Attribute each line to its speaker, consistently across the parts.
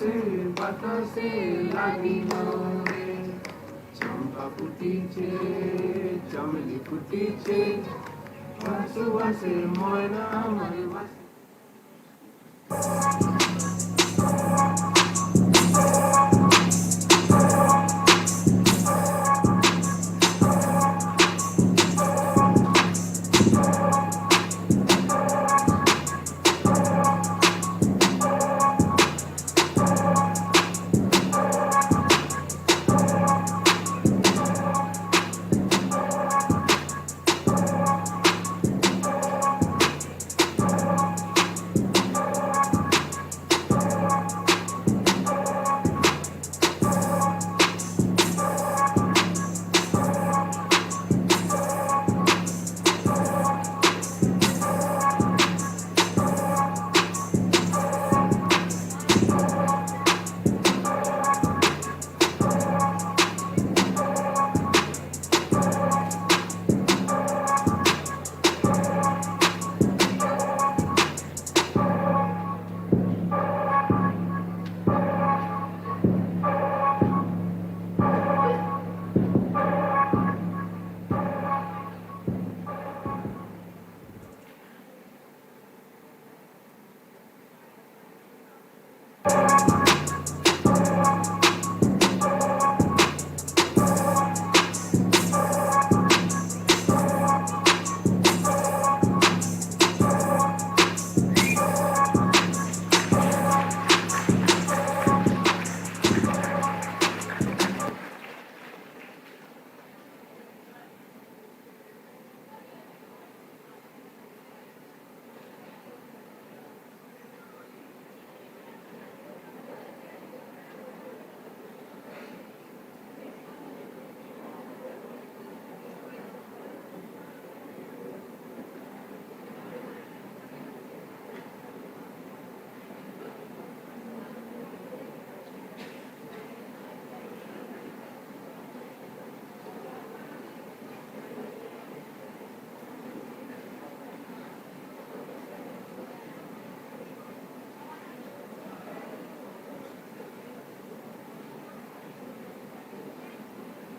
Speaker 1: আকাশে বাতাসে লাগিল রে চম্পা ফুটিছে চামেলি ফুটিছে সুবাসে ময়না আমার বাসে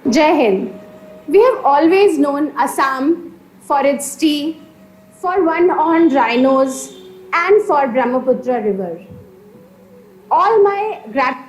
Speaker 2: Jai Hind. We have always known Assam for its tea, for one-horned rhinos, and for Brahmaputra River. All my gratitude.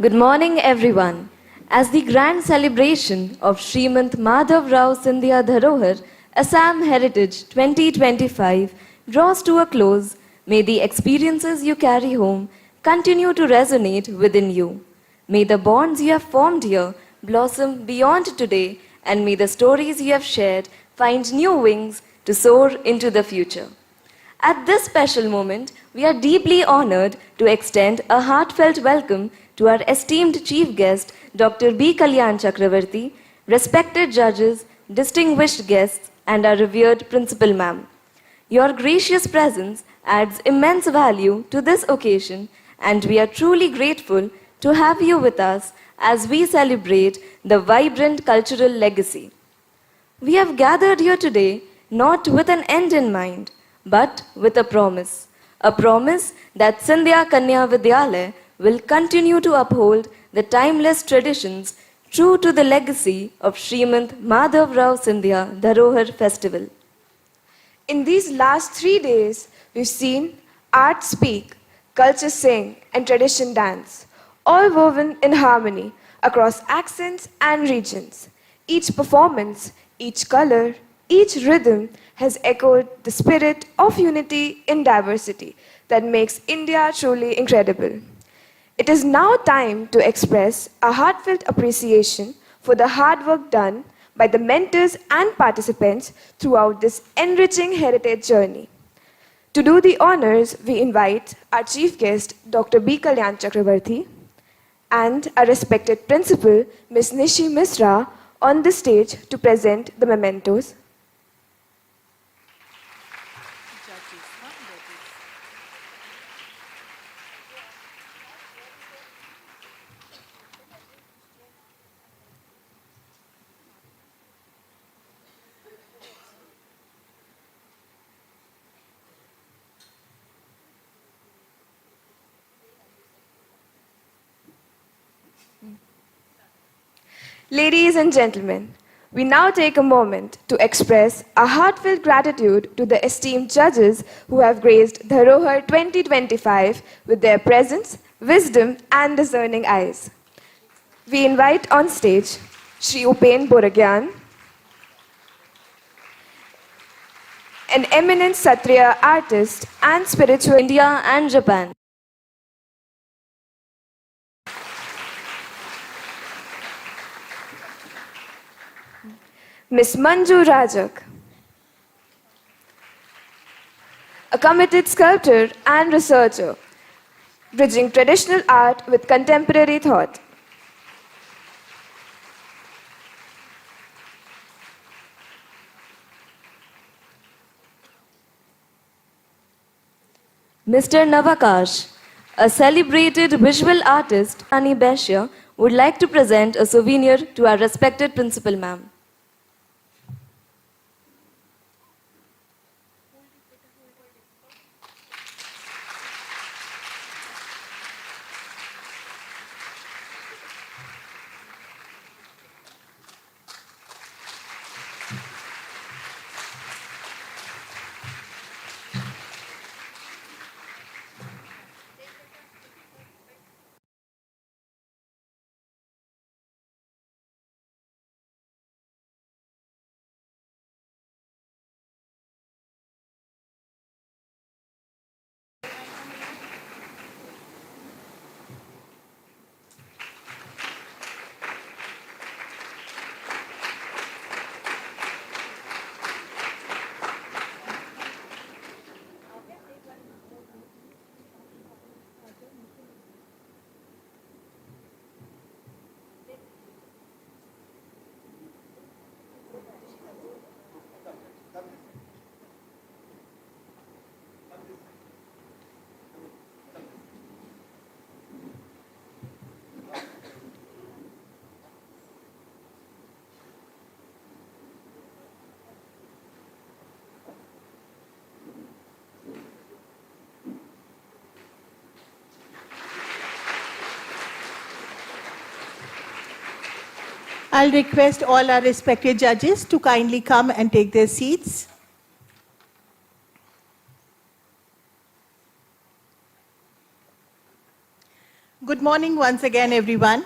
Speaker 3: Good morning, everyone. As the grand celebration of Shrimant Madhavrao Scindia Dharohar Assam Heritage 2025 draws to a close, may the experiences you carry home continue to resonate within you. May the bonds you have formed here blossom beyond today, and may the stories you have shared find new wings to soar into the future. At this special moment, we are deeply honored to extend a heartfelt welcome to our esteemed chief guest, Dr. B. Kalyan Chakravarti, respected judges, distinguished guests, and our revered principal ma'am. Your gracious presence adds immense value to this occasion, and we are truly grateful to have you with us as we celebrate the vibrant cultural legacy. We have gathered here today not with an end in mind, but with a promise. A promise that Scindia Kanya Vidyalaya will continue to uphold the timeless traditions true to the legacy of Shrimant Madhavrao Scindia Dharohar Festival.
Speaker 4: In these last 3 days, we've seen art speak, culture sing, and tradition dance, all woven in harmony across accents and regions. Each performance, each color, each rhythm has echoed the spirit of unity in diversity that makes India truly incredible. It is now time to express a heartfelt appreciation for the hard work done by the mentors and participants throughout this enriching heritage journey. To do the honors, we invite our chief guest, Dr. B. Kalyan Chakravarti, and our respected principal, Ms. Nishi Misra, on the stage to present the mementos. Ladies and gentlemen, we now take a moment to express our heartfelt gratitude to the esteemed judges who have graced Dharohar 2025 with their presence, wisdom, and discerning eyes. We invite on stage Shri Upen Boragyan, an eminent Satriya artist and spiritual
Speaker 3: India and Japan.
Speaker 4: Ms. Manju Rajak, a committed sculptor and researcher, bridging traditional art with contemporary thought.
Speaker 3: Mr. Navakash, a celebrated visual artist, Ani Beshya, would like to present a souvenir to our respected principal ma'am.
Speaker 5: I'll request all our respected judges to kindly come and take their seats. Good morning once again, everyone.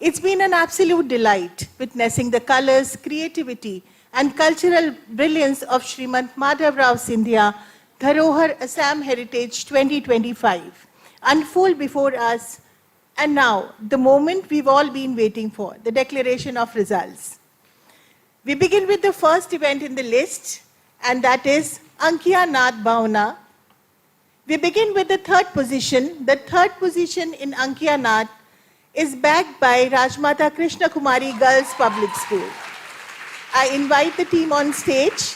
Speaker 5: It's been an absolute delight witnessing the colors, creativity, and cultural brilliance of Shrimant Madhavrao Scindia Dharohar Assam Heritage 2025 unfold before us. And now, the moment we've all been waiting for, the declaration of results. We begin with the first event in the list, and that is Ankiya Nath Bhavna. We begin with the third position. The third position in Ankiya Nath is backed by Rajmata Krishna Kumari Girls Public School. I invite the team on stage.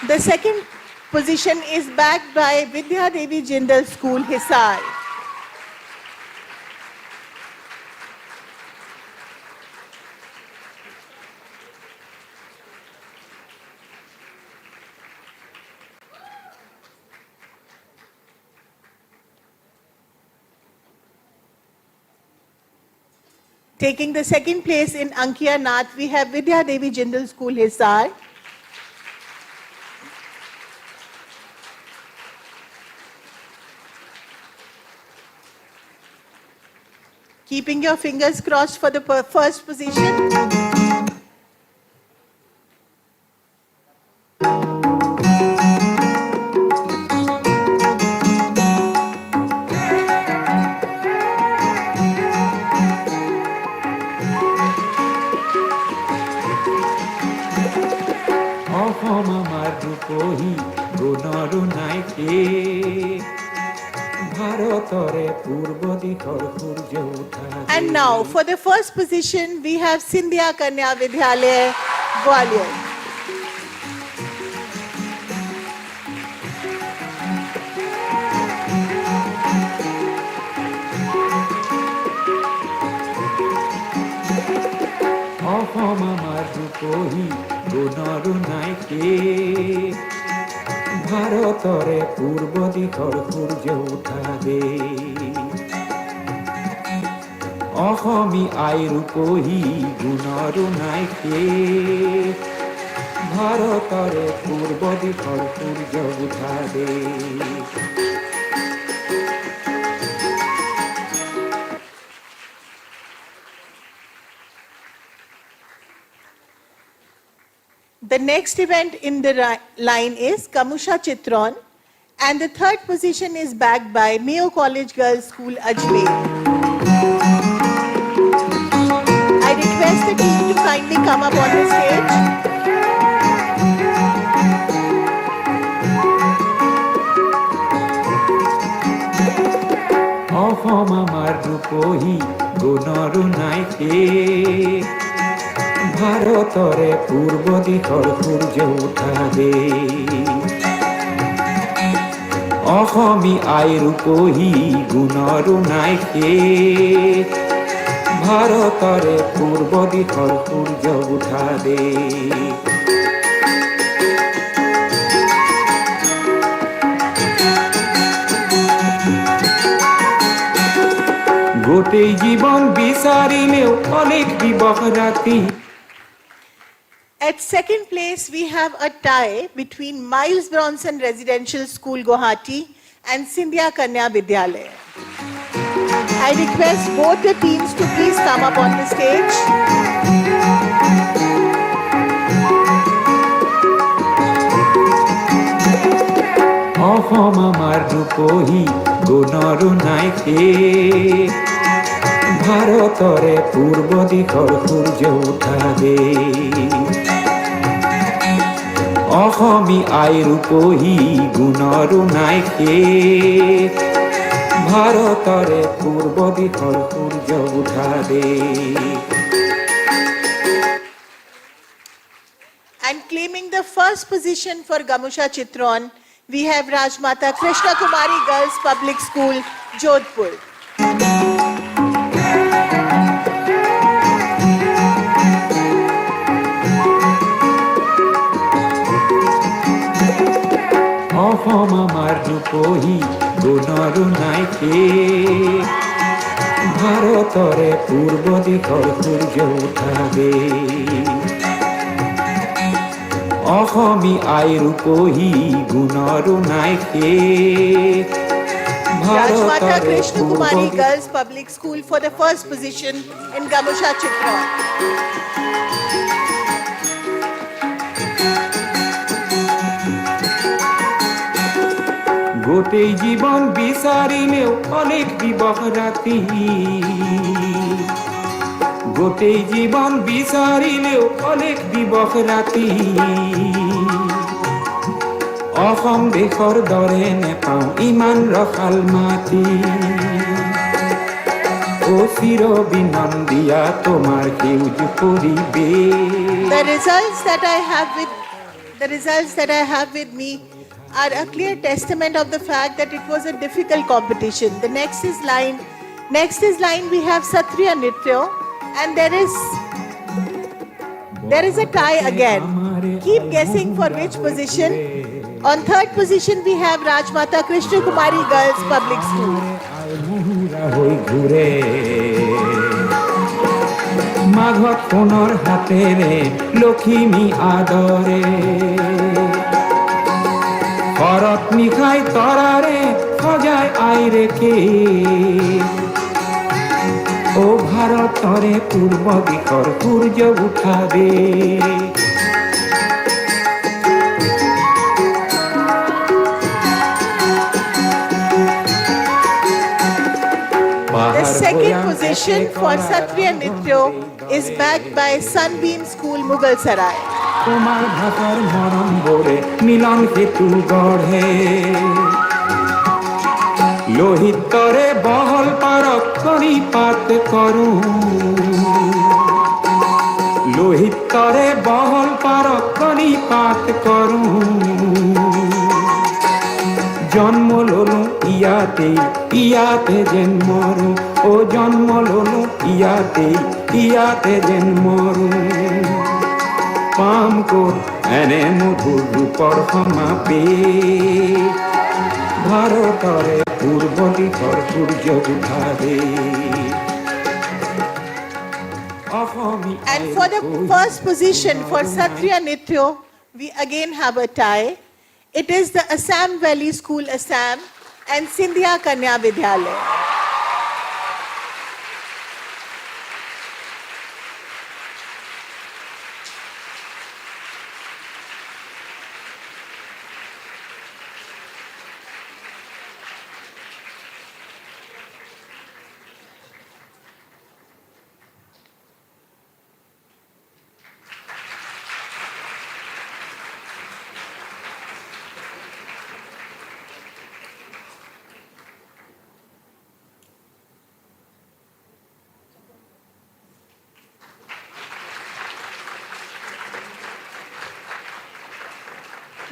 Speaker 5: The second position is backed by Vidya Devi Jindal School, Hisar. Taking the second place in Ankiya Nath, we have Vidya Devi Jindal School, Hisar. Keeping your fingers crossed for the first position. And now, for the first position, we have Scindia Kanya Vidyalaya, Gwalior.
Speaker 1: ভারতরে পূর্ব দিশর সূর্য উঠা দে অসমী আইৰু কহি গুণৰো নাইকে ভাৰতৰে পূৰ্ব দিশৰ সূৰ্য উঠা দে
Speaker 5: The next event in the line is Gamusha Chitron, and the third position is backed by Mayo College Girls School, Ajmer. I request the team to kindly come up on the stage.
Speaker 1: অসম আমাৰ ৰূপহী গুণৰো নাইকে ভাৰতৰে পূৰ্ব দিশৰ সূৰ্য উঠা দে অসমী আইৰু কহি গুণৰো নাইকে ভাৰতৰে পূৰ্ব দিশৰ সূৰ্য উঠা দে গোটেই জীৱন বিচাৰিলেও অনেক দিবস ৰাতি
Speaker 5: At second place, we have a tie between Miles Bronson Residential School, Guwahati, and Scindia Kanya Vidyalaya. I request both the teams to please come up on the stage.
Speaker 1: অসম আমাৰ ৰূপহী গুণৰো নাইকে ভাৰতৰে পূৰ্ব দিশৰ সূৰ্য উঠা দে অসমী আইৰু কহি গুণৰো নাইকে ভাৰতৰে পূৰ্ব দিশৰ সূৰ্য উঠা দে
Speaker 5: And claiming the first position for Gamusha Chitron, we have Rajmata Krishna Kumari Girls Public School, Jodhpur.
Speaker 1: রূপহী গুণর নাইকে ভারতরে পূর্ব দিশৰ সূৰ্য উঠাবে অসমী আই রূপহী গুণর নাইকে
Speaker 5: Rajmata Krishna Kumari Girls Public School for the first position in Gamusha Chitra.
Speaker 1: গোটেই জীবন বিচাৰিলেও অনেক দিবস ৰাতি গোটেই জীবন বিচাৰিলেও অনেক দিবস ৰাতি অসম দেশৰ দৰে নেপাওঁ ইমান ৰসাল মাটি ও চিৰ বিনন্দিয়া তোমাৰ সেউজ পৰিৱেশ
Speaker 5: The results that I have with me are a clear testament of the fact that it was a difficult competition. The next is line we have Satriya Nritya, and there is a tie again. Keep guessing for which position. On third position we have Rajmata Krishna Kumari Girls Public School.
Speaker 1: মাঘত সোণৰ হাতেৰে লখিমী আদৰে শৰৎ নিশাই তৰাৰে সজাই I ৰেখে ও ভাৰতৰে পূৰ্ব দিশৰ সূৰ্য উঠাবে
Speaker 5: The second position for Satriya Nritya is backed by Sunbeam School, Mughal Sarai.
Speaker 1: তোমার ভাষার মরণ বলে মিলন সেতু গঢ়ে লোহিতরে বহল পাৰক কৰি পাত কৰো লোহিতরে বহল পাৰক কৰি পাত কৰো জন্ম ললো ইয়াতে যেন মৰো ও জন্ম ললো ইয়াতে যেন মৰো পাম ক'ত এনে মধুৰ ৰূপৰ সমাপে ভাৰতৰে পূৰ্ব দিশৰ সূৰ্য উঠাবে
Speaker 5: And for the first position for Satriya Nritya, we again have a tie. It is the Assam Valley School, Assam, and Scindia Kanya Vidyalaya.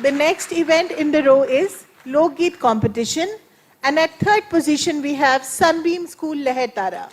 Speaker 5: The next event in the row is Lok Geet competition, and at third position we have Sunbeam School, Lehetara.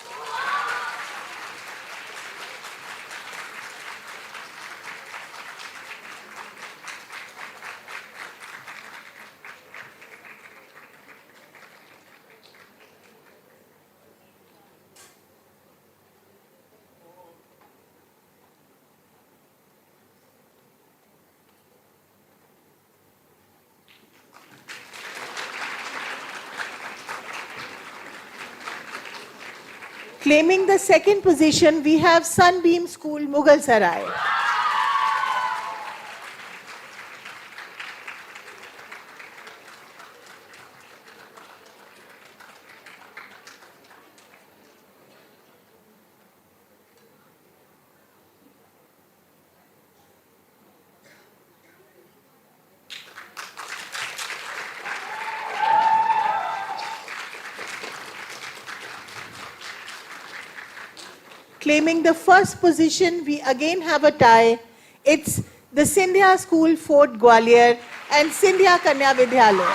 Speaker 5: Claiming the second position, we have Sunbeam School, Mughal Sarai. Claiming the first position, we again have a tie. It's the Scindia School, Fort Gwalior, and Scindia Kanya Vidyalaya.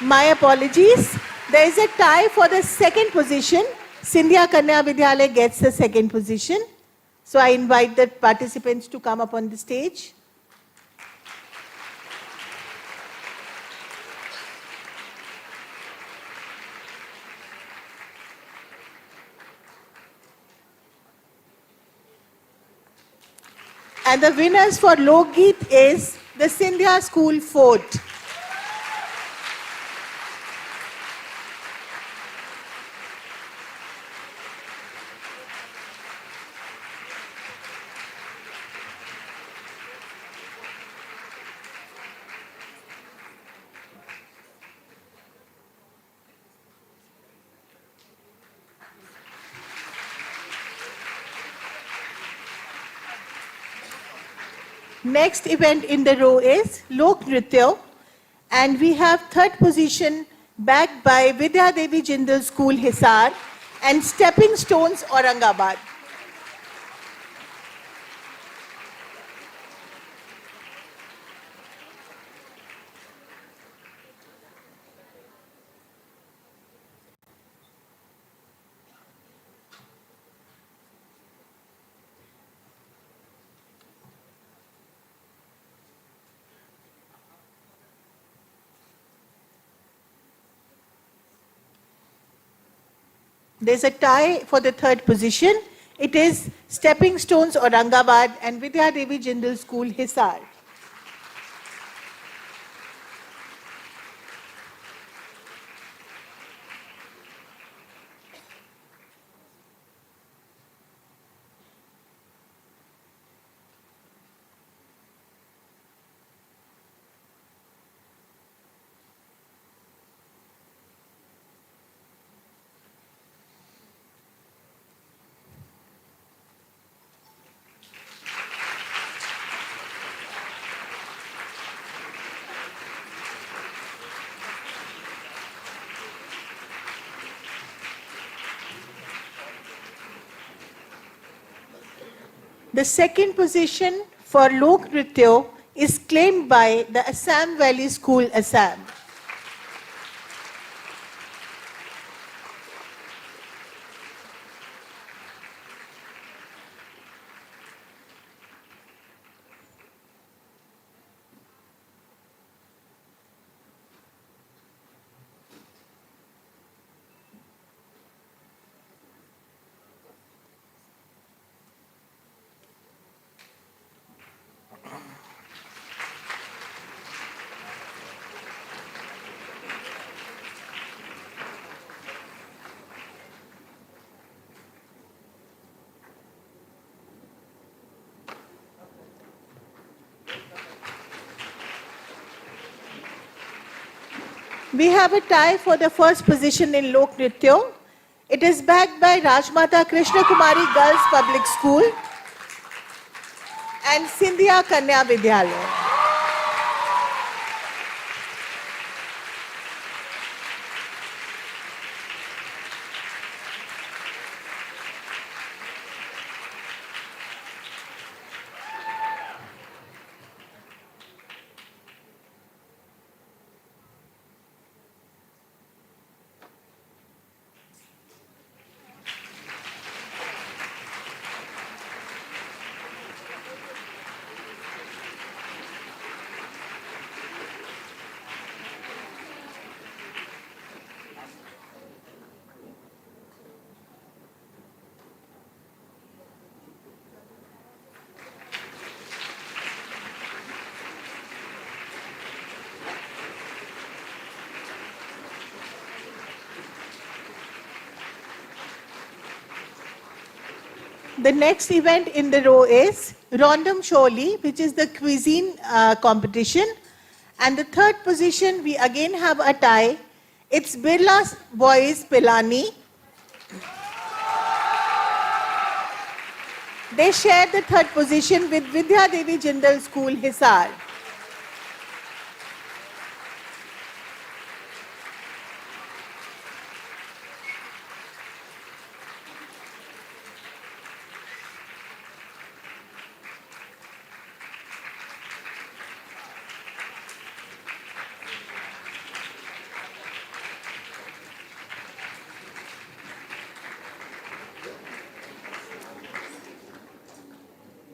Speaker 5: My apologies. There is a tie for the second position. Scindia Kanya Vidyalaya gets the second position. So I invite the participants to come up on the stage. And the winners for Lokgeet is the Scindia School Fort. Next event in the row is Lok Nritya, and we have third position backed by Vidya Devi Jindal School Hisar and Stepping Stones Aurangabad. There's a tie for the third position. It is Stepping Stones Aurangabad and Vidya Devi Jindal School Hisar. The second position for Lok Nritya is claimed by the Assam Valley School, Assam. We have a tie for the first position in Lok Nritya. It is backed by Rajmata Krishna Kumari Girls Public School and Scindia Kanya Vidyalaya. The next event in the row is Rondom Sholi, which is the cuisine competition. And the third position, we again have a tie. It's Birla Boys Pilani. They share the third position with Vidya Devi Jindal School, Hisar.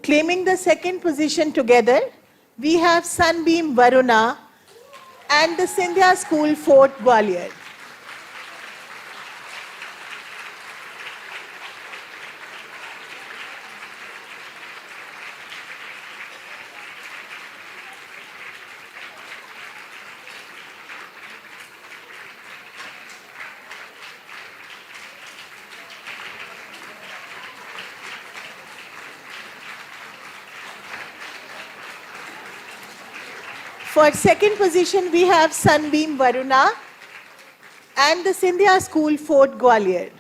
Speaker 5: Claiming the second position together, we have Sunbeam Varuna and the Scindia School, Fort Gwalior. For second position, we have Sunbeam Varuna and the Scindia School, Fort Gwalior.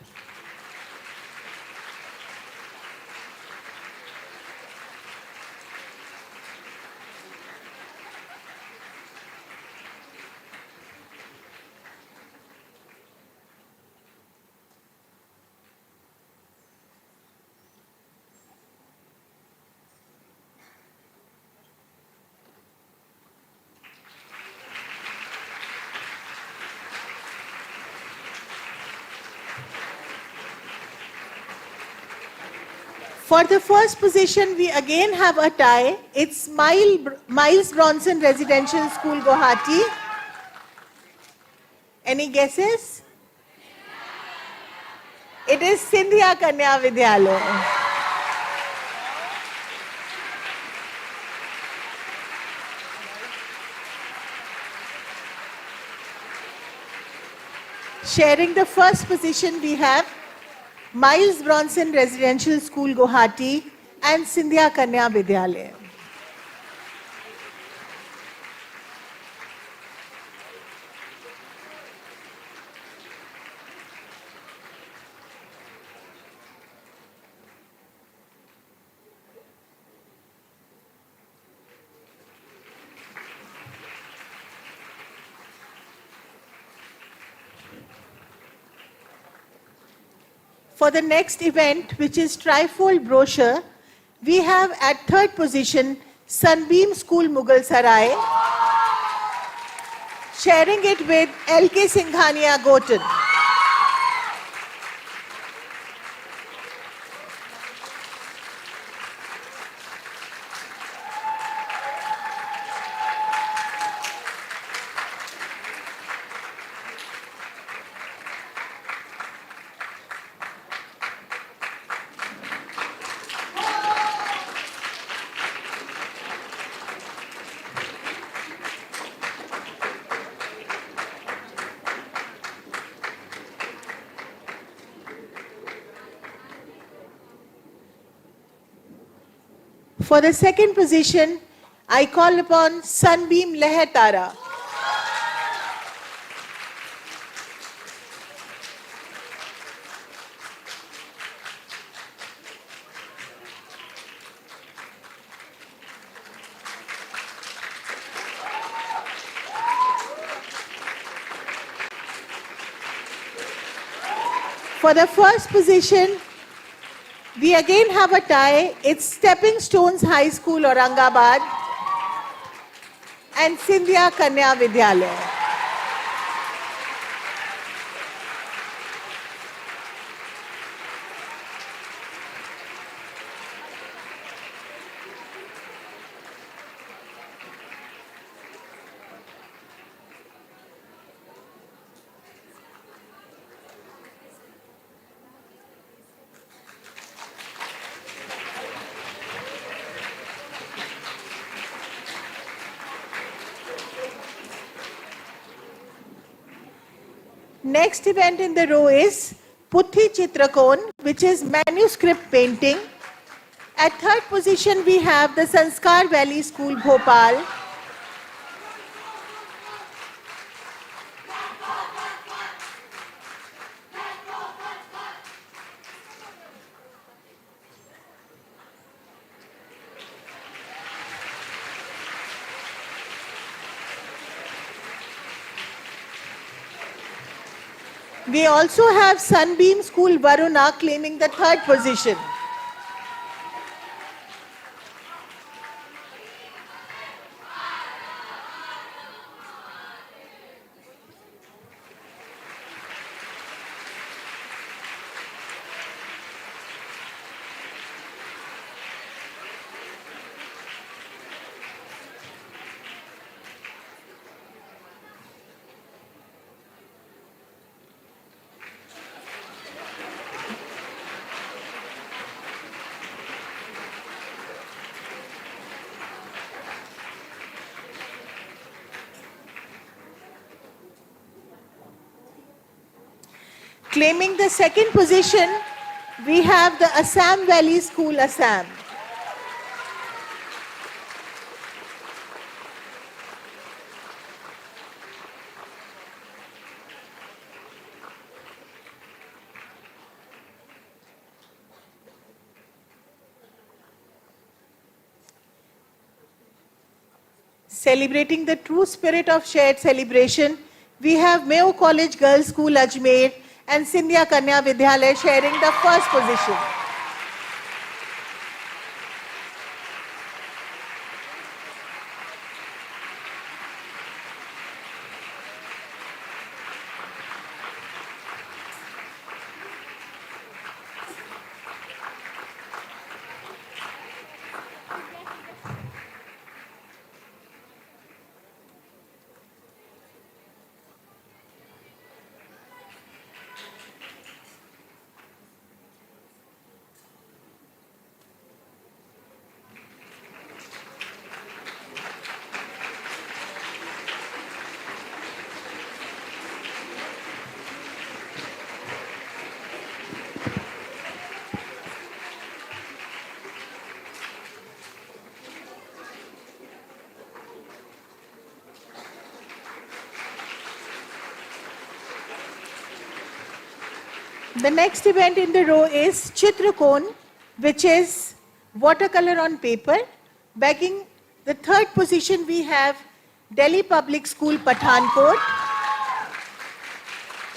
Speaker 5: For the first position, we again have a tie. It's Miles Bronson Residential School, Guwahati. Any guesses? It is Scindia Kanya Vidyalaya. Sharing the first position, we have Miles Bronson Residential School, Guwahati and Scindia Kanya Vidyalaya. For the next event, which is trifold brochure, we have at third position Sunbeam School, Mughal Sarai, sharing it with LK Singhania, Gotan. For the second position, I call upon Sunbeam Lehetara. For the first position, we again have a tie. It's Stepping Stones High School, Aurangabad and Scindia Kanya Vidyalaya. Next event in the row is Puthi Chitrakon, which is manuscript painting. At third position, we have the Sanskar Valley School, Bhopal. We also have Sunbeam School, Varuna, claiming the third position. Claiming the second position, we have the Assam Valley School, Assam. Celebrating the true spirit of shared celebration, we have Mayo College Girls School, Ajmer and Scindia Kanya Vidyalaya sharing the first position. The next event in the row is Chitrakon, which is watercolor on paper. Bagging the third position, we have Delhi Public School, Pathankot,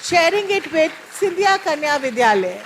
Speaker 5: sharing it with Scindia Kanya Vidyalaya.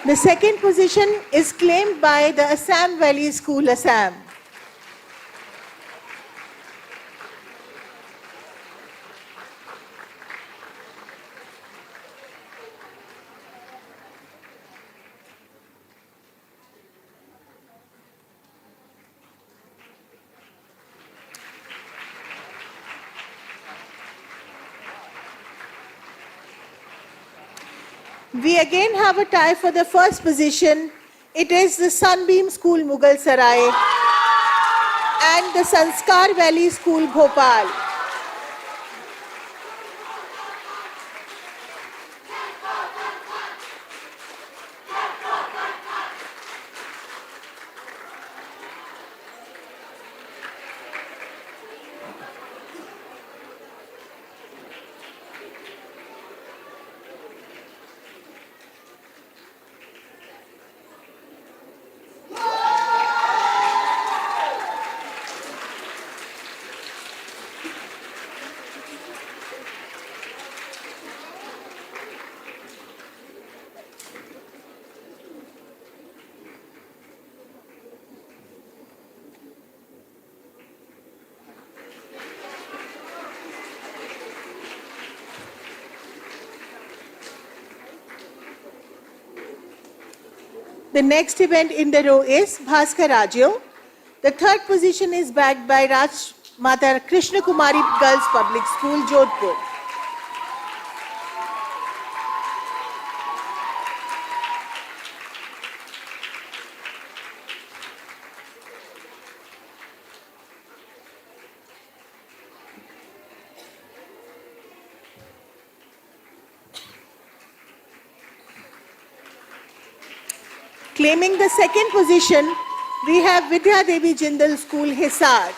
Speaker 5: The second position is claimed by the Assam Valley School, Assam. We again have a tie for the first position. It is the Sunbeam School, Mughal Sarai, and the Sanskar Valley School, Bhopal. The next event in the row is Bhaskar Rajyo. The third position is bagged by Raj Mata Krishna Kumari Girls Public School, Jodhpur. Claiming the second position, we have Vidya Devi Jindal School, Hisar.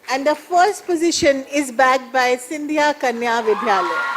Speaker 5: And the first position is bagged by Scindia Kanya Vidyalaya.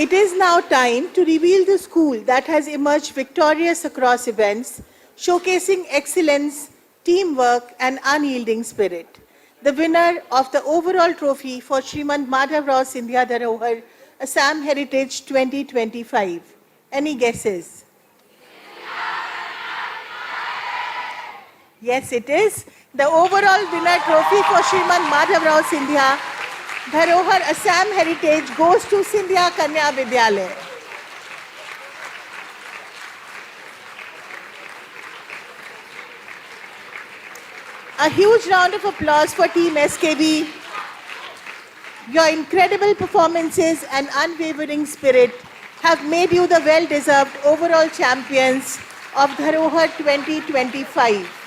Speaker 5: It is now time to reveal the school that has emerged victorious across events, showcasing excellence, teamwork, and unyielding spirit. The winner of the overall trophy for Shrimant Madhavrao Scindia Dharohar Assam Heritage 2025. Any guesses? Yes, it is. The overall winner trophy for Shrimant Madhavrao Scindia Dharohar Assam Heritage goes to Scindia Kanya Vidyalaya. A huge round of applause for Team SKB. Your incredible performances and unwavering spirit have made you the well-deserved overall champions of Dharohar 2025.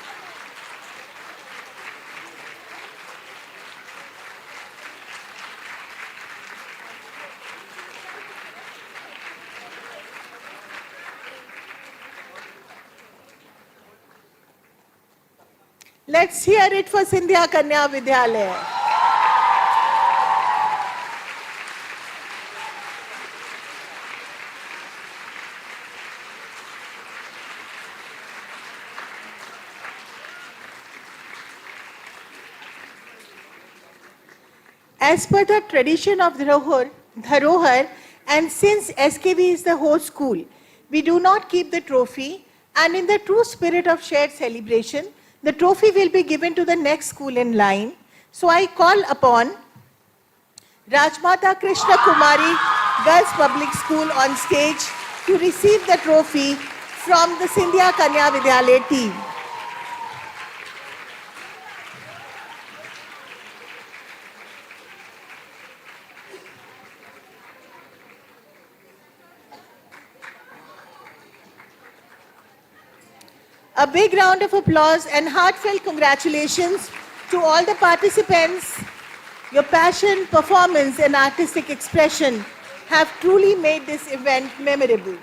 Speaker 5: Let's hear it for Scindia Kanya Vidyalaya. As per the tradition of Dharohar, and since SKV is the host school, we do not keep the trophy, and in the true spirit of shared celebration, the trophy will be given to the next school in line. So I call upon Rajmata Krishna Kumari Girls Public School on stage to receive the trophy from the Scindia Kanya Vidyalaya team. A big round of applause and heartfelt congratulations to all the participants. Your passion, performance, and artistic expression have truly made this event memorable.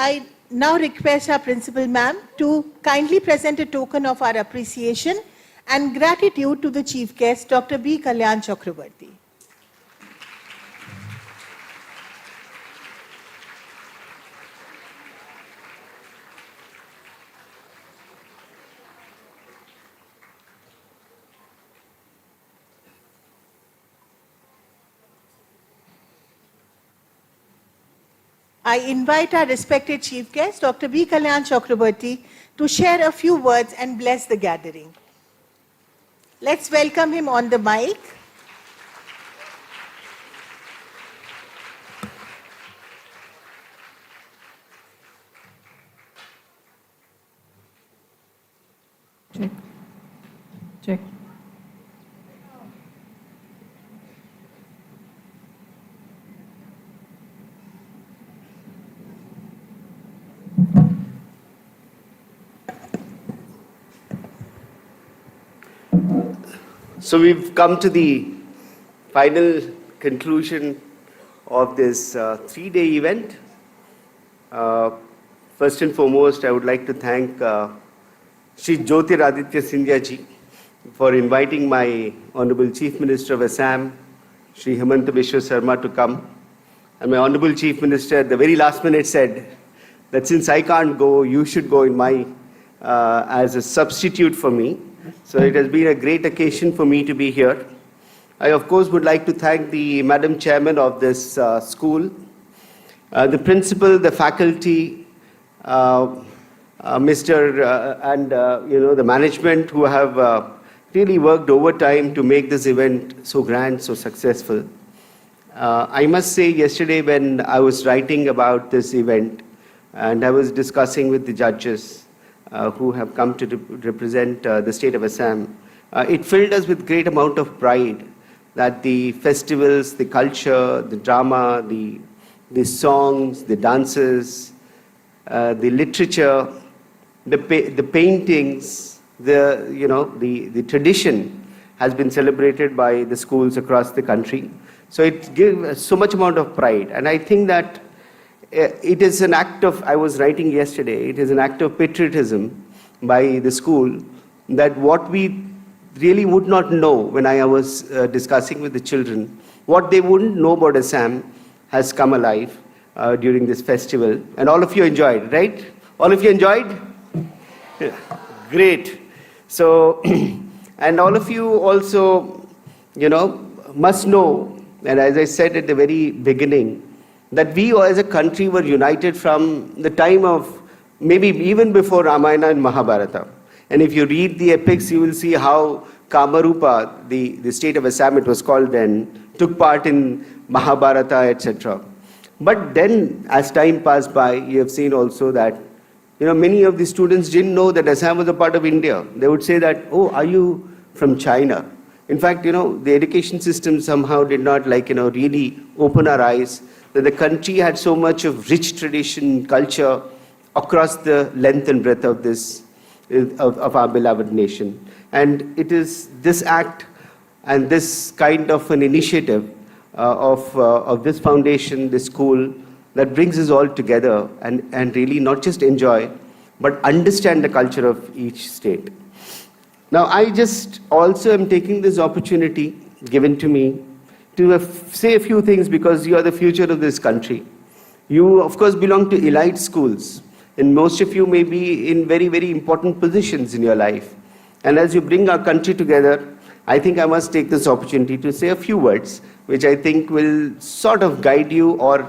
Speaker 5: I now request our principal ma'am to kindly present a token of our appreciation and gratitude to the chief guest, Dr. B. Kalyan Chakrabarti. I invite our respected chief guest, Dr. B. Kalyan Chakrabarti, to share a few words and bless the gathering. Let's welcome him on the mic.
Speaker 1: Check. Check.
Speaker 6: So we've come to the final conclusion of this three-day event. First and foremost, I would like to thank Shri Jyotiraditya Scindia ji for inviting my Honorable Chief Minister of Assam, Shri Hemanta Biswa Sarma, to come. And my Honorable Chief Minister at the very last minute said that since I can't go, you should go in my as a substitute for me. So it has been a great occasion for me to be here. I, of course, would like to thank the Madam Chairman of this school, the principal, the faculty, Mr. and the management who have really worked overtime to make this event so grand, so successful. I must say, yesterday when I was writing about this event and I was discussing with the judges who have come to represent the state of Assam, it filled us with great amount of pride that the festivals, the culture, the drama, the songs, the dances, the literature, the paintings, the tradition has been celebrated by the schools across the country. So it gives so much amount of pride. And I think that it is an act of, I was writing yesterday, it is an act of patriotism by the school that what we really would not know when I was discussing with the children, what they wouldn't know about Assam has come alive during this festival. And all of you enjoyed, right? All of you enjoyed? Yeah. Great. So, and all of you also, must know, and as I said at the very beginning, that we as a country were united from the time of maybe even before Ramayana and Mahabharata. And if you read the epics, you will see how Kamarupa, the state of Assam, it was called then, took part in Mahabharata, etc. But then, as time passed by, you have seen also that, many of the students didn't know that Assam was a part of India. They would say that, oh, are you from China? In fact, the education system somehow did not really open our eyes that the country had so much of rich tradition, culture across the length and breadth of this, of our beloved nation. And it is this act and this kind of an initiative of this foundation, this school, that brings us all together and really not just enjoy, but understand the culture of each state. Now, I just also am taking this opportunity given to me to say a few things because you are the future of this country. You, of course, belong to elite schools, and most of you may be in very, very important positions in your life. And as you bring our country together, I think I must take this opportunity to say a few words, which I think will sort of guide you, or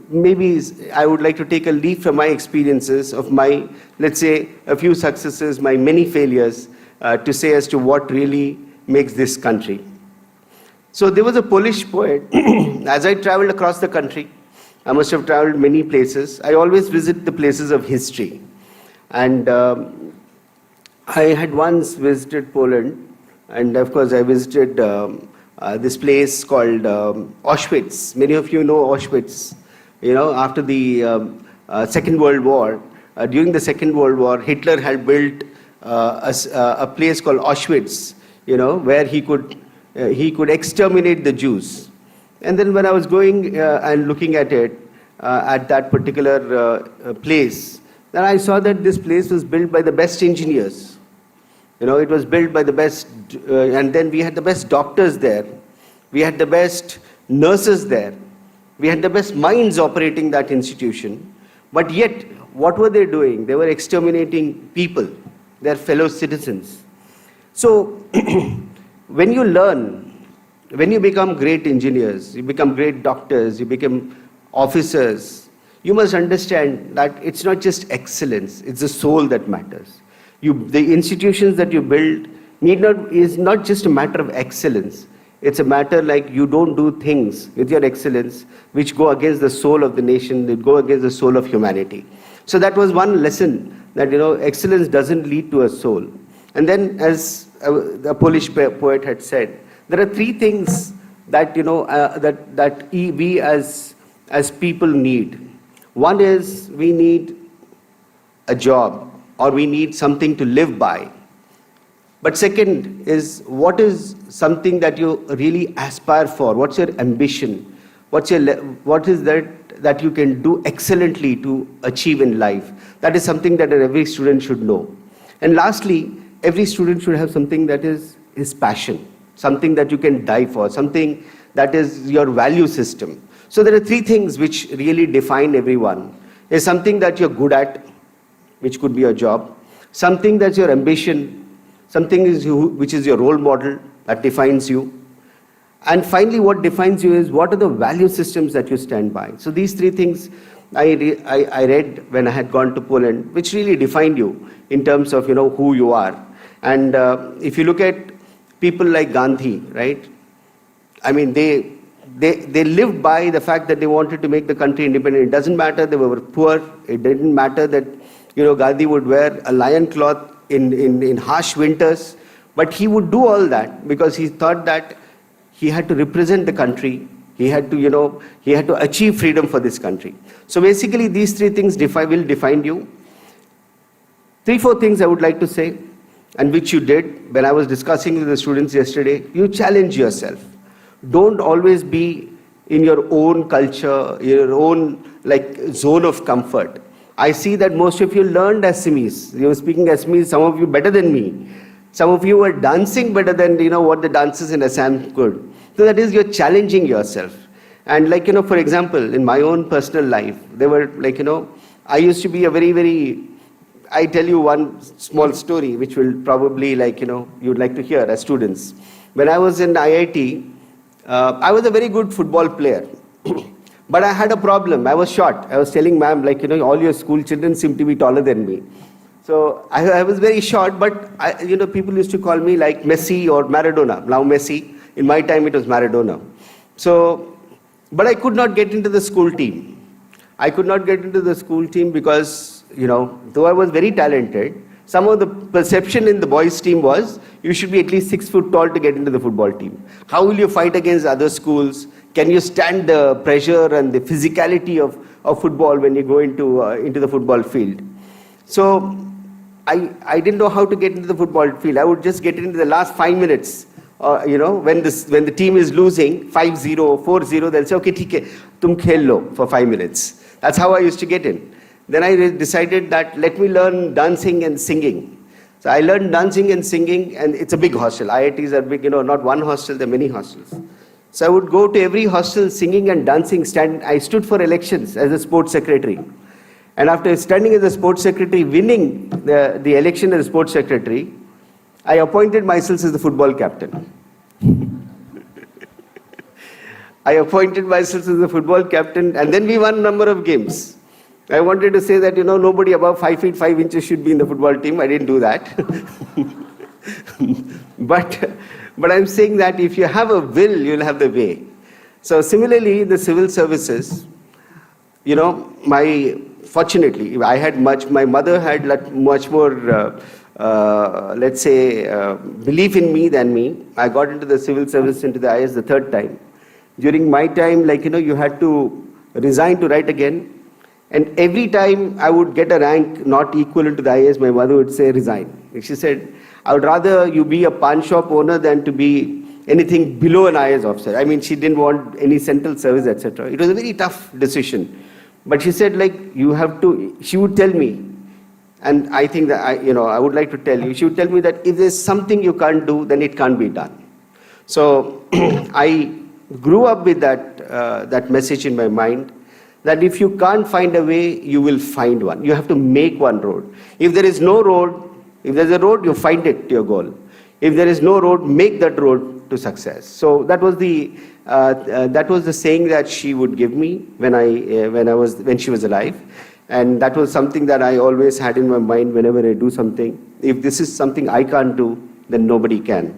Speaker 6: maybe I would like to take a leaf from my experiences of my, let's say, a few successes, my many failures, to say as to what really makes this country. So there was a Polish poet. As I traveled across the country, I must have traveled many places. I always visit the places of history. And I had once visited Poland, and of course I visited this place called Auschwitz. Many of you know Auschwitz. After the Second World War, during the Second World War, Hitler had built a place called Auschwitz, where he could exterminate the Jews. And then when I was going and looking at it, at that particular place, then I saw that this place was built by the best engineers. It was built by the best, and then we had the best doctors there. We had the best nurses there. We had the best minds operating that institution. But yet, what were they doing? They were exterminating people, their fellow citizens. So, when you learn, when you become great engineers, you become great doctors, you become officers, you must understand that it's not just excellence, it's the soul that matters. The institutions that you build is not just a matter of excellence. It's a matter like you don't do things with your excellence which go against the soul of the nation, that go against the soul of humanity. So that was one lesson, that excellence doesn't lead to a soul. And then, as a Polish poet had said, there are three things that that we as people need. One is we need a job, or we need something to live by. But second is, what is something that you really aspire for? What's your ambition? What is that you can do excellently to achieve in life? That is something that every student should know. And lastly, every student should have something that is his passion, something that you can die for, something that is your value system. So there are three things which really define everyone. There's something that you're good at, which could be your job, something that's your ambition, something which is your role model that defines you. And finally, what defines you is what are the value systems that you stand by. So these three things I read when I had gone to Poland, which really defined you in terms of who you are. And if you look at people like Gandhi, right? I mean, they lived by the fact that they wanted to make the country independent. It doesn't matter they were poor. It didn't matter that, Gandhi would wear a lion cloth in harsh winters. But he would do all that because he thought that he had to represent the country. He had to, he had to achieve freedom for this country. So basically, these three things will define you. 3-4 things I would like to say, and which you did when I was discussing with the students yesterday. You challenge yourself. Don't always be in your own culture, your own zone of comfort. I see that most of you learned Assamese. You were speaking Assamese, some of you better than me. Some of you were dancing better than what the dancers in Assam could. So that is, you're challenging yourself. And for example, in my own personal life, there were I used to be a very, I tell you one small story which will probably you'd like to hear as students. When I was in IIT, I was a very good football player. But I had a problem. I was short. I was telling ma'am, all your school children seem to be taller than me. So I was very short, but people used to call me like Messi or Maradona. Now Messi. In my time, it was Maradona. So, but I could not get into the school team. I could not get into the school team because, though I was very talented, some of the perception in the boys' team was you should be at least 6 foot tall to get into the football team. How will you fight against other schools? Can you stand the pressure and the physicality of football when you go into the football field? So I didn't know how to get into the football field. I would just get into the last 5 minutes. When the team is losing 5-0, 4-0, they'll say, okay, theek hai, tum khel lo for 5 minutes. That's how I used to get in. Then I decided that let me learn dancing and singing. So I learned dancing and singing, and it's a big hostel. IITs are big, not one hostel, there are many hostels. So I would go to every hostel singing and dancing. I stood for elections as a sports secretary. And after standing as a sports secretary, winning the election as a sports secretary, I appointed myself as the football captain. I appointed myself as the football captain, and then we won a number of games. I wanted to say that, nobody above 5 feet 5 inches should be in the football team. I didn't do that. But I'm saying that if you have a will, you'll have the way. So similarly, the civil services, fortunately, my mother had much more, belief in me than me. I got into the civil service, into the IAS the third time. During my time, you had to resign to write again. And every time I would get a rank not equivalent to the IAS, my mother would say, resign. She said, I would rather you be a pawn shop owner than to be anything below an IAS officer. I mean, she didn't want any central service, etc. It was a very tough decision. But she said, you have to, she would tell me, and I think that, I would like to tell you, she would tell me that if there's something you can't do, then it can't be done. So I grew up with that message in my mind, that if you can't find a way, you will find one. You have to make one road. If there is no road, if there's a road, you find it to your goal. If there is no road, make that road to success. So that was the saying that she would give me when she was alive. And that was something that I always had in my mind whenever I do something. If this is something I can't do, then nobody can.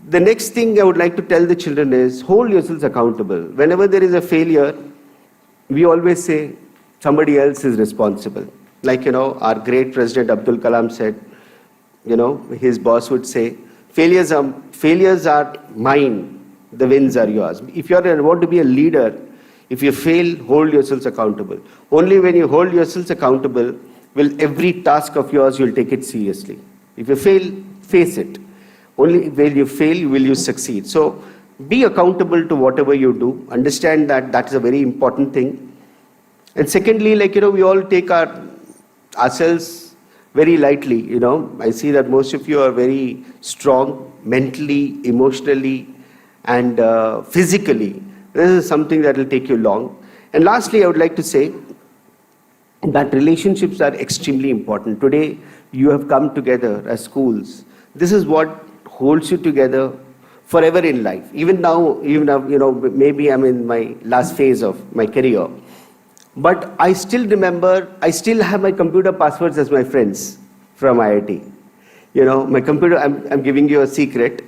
Speaker 6: The next thing I would like to tell the children is hold yourselves accountable. Whenever there is a failure, we always say somebody else is responsible. Our great President Abdul Kalam said, his boss would say, failures are mine, the wins are yours. If you want to be a leader, if you fail, hold yourselves accountable. Only when you hold yourselves accountable will every task of yours, you'll take it seriously. If you fail, face it. Only when you fail, will you succeed. So be accountable to whatever you do. Understand that is a very important thing. And secondly, we all take ourselves very lightly. I see that most of you are very strong mentally, emotionally, and physically. This is something that will take you long. And lastly, I would like to say that relationships are extremely important. Today, you have come together as schools. This is what holds you together forever in life. Even now, maybe I'm in my last phase of my career. But I still remember, I still have my computer passwords as my friends from IIT. My computer, I'm giving you a secret.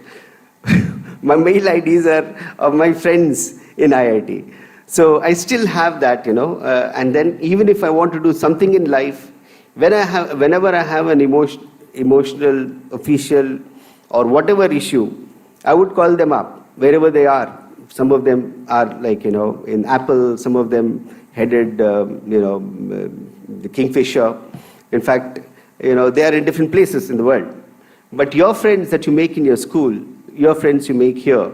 Speaker 6: My mail IDs are of my friends in IIT. So I still have that, and then even if I want to do something in life, whenever I have an emotional, official, or whatever issue, I would call them up wherever they are. Some of them are like, in Apple, some of them headed, the Kingfisher. In fact, they are in different places in the world. But your friends that you make in your school, your friends you make here,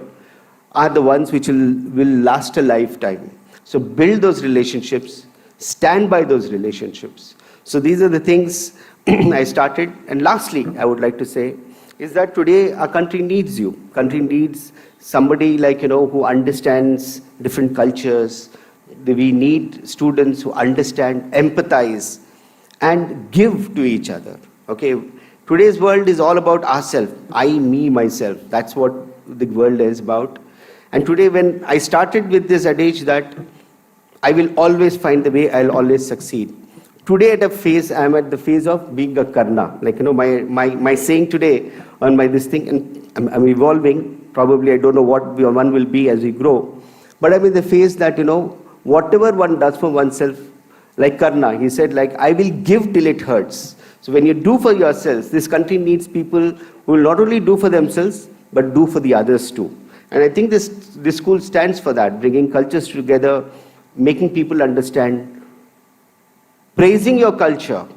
Speaker 6: are the ones which will last a lifetime. So build those relationships, stand by those relationships. So these are the things I started. And lastly, I would like to say, is that today our country needs you. Country needs somebody like, who understands different cultures. We need students who understand, empathize, and give to each other. Okay, today's world is all about ourselves. I, me, myself. That's what the world is about. And today when I started with this adage that I will always find the way, I'll always succeed. Today I'm at the phase of being a karna. Like, my saying today on my this thing, and I'm evolving. Probably I don't know what one will be as we grow. But I'm in the phase that, whatever one does for oneself, like Karna, he said, like, I will give till it hurts. So when you do for yourselves, this country needs people who will not only do for themselves, but do for the others too. And I think this school stands for that, bringing cultures together, making people understand, praising your culture,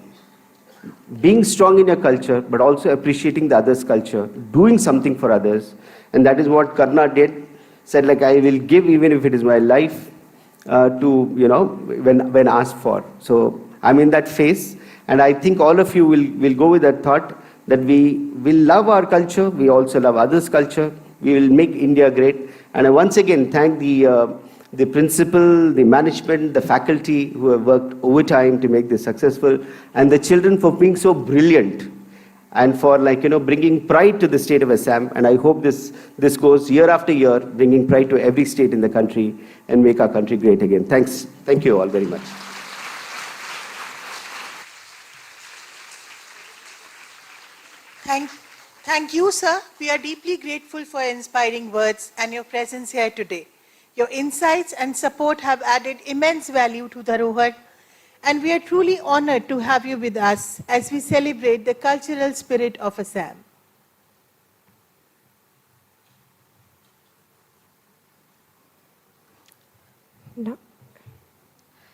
Speaker 6: being strong in your culture, but also appreciating the other's culture, doing something for others. And that is what Karna did, said, like, I will give even if it is my life, when asked for. So I'm in that phase, and I think all of you will go with that thought that we will love our culture, we also love others' culture, we will make India great. And I once again thank the principal, the management, the faculty who have worked overtime to make this successful, and the children for being so brilliant and for bringing pride to the state of Assam. And I hope this goes year after year, bringing pride to every state in the country and make our country great again. Thanks. Thank you all very much.
Speaker 5: Thank you, sir. We are deeply grateful for your inspiring words and your presence here today. Your insights and support have added immense value to Dharohar, and we are truly honored to have you with us as we celebrate the cultural spirit of Assam.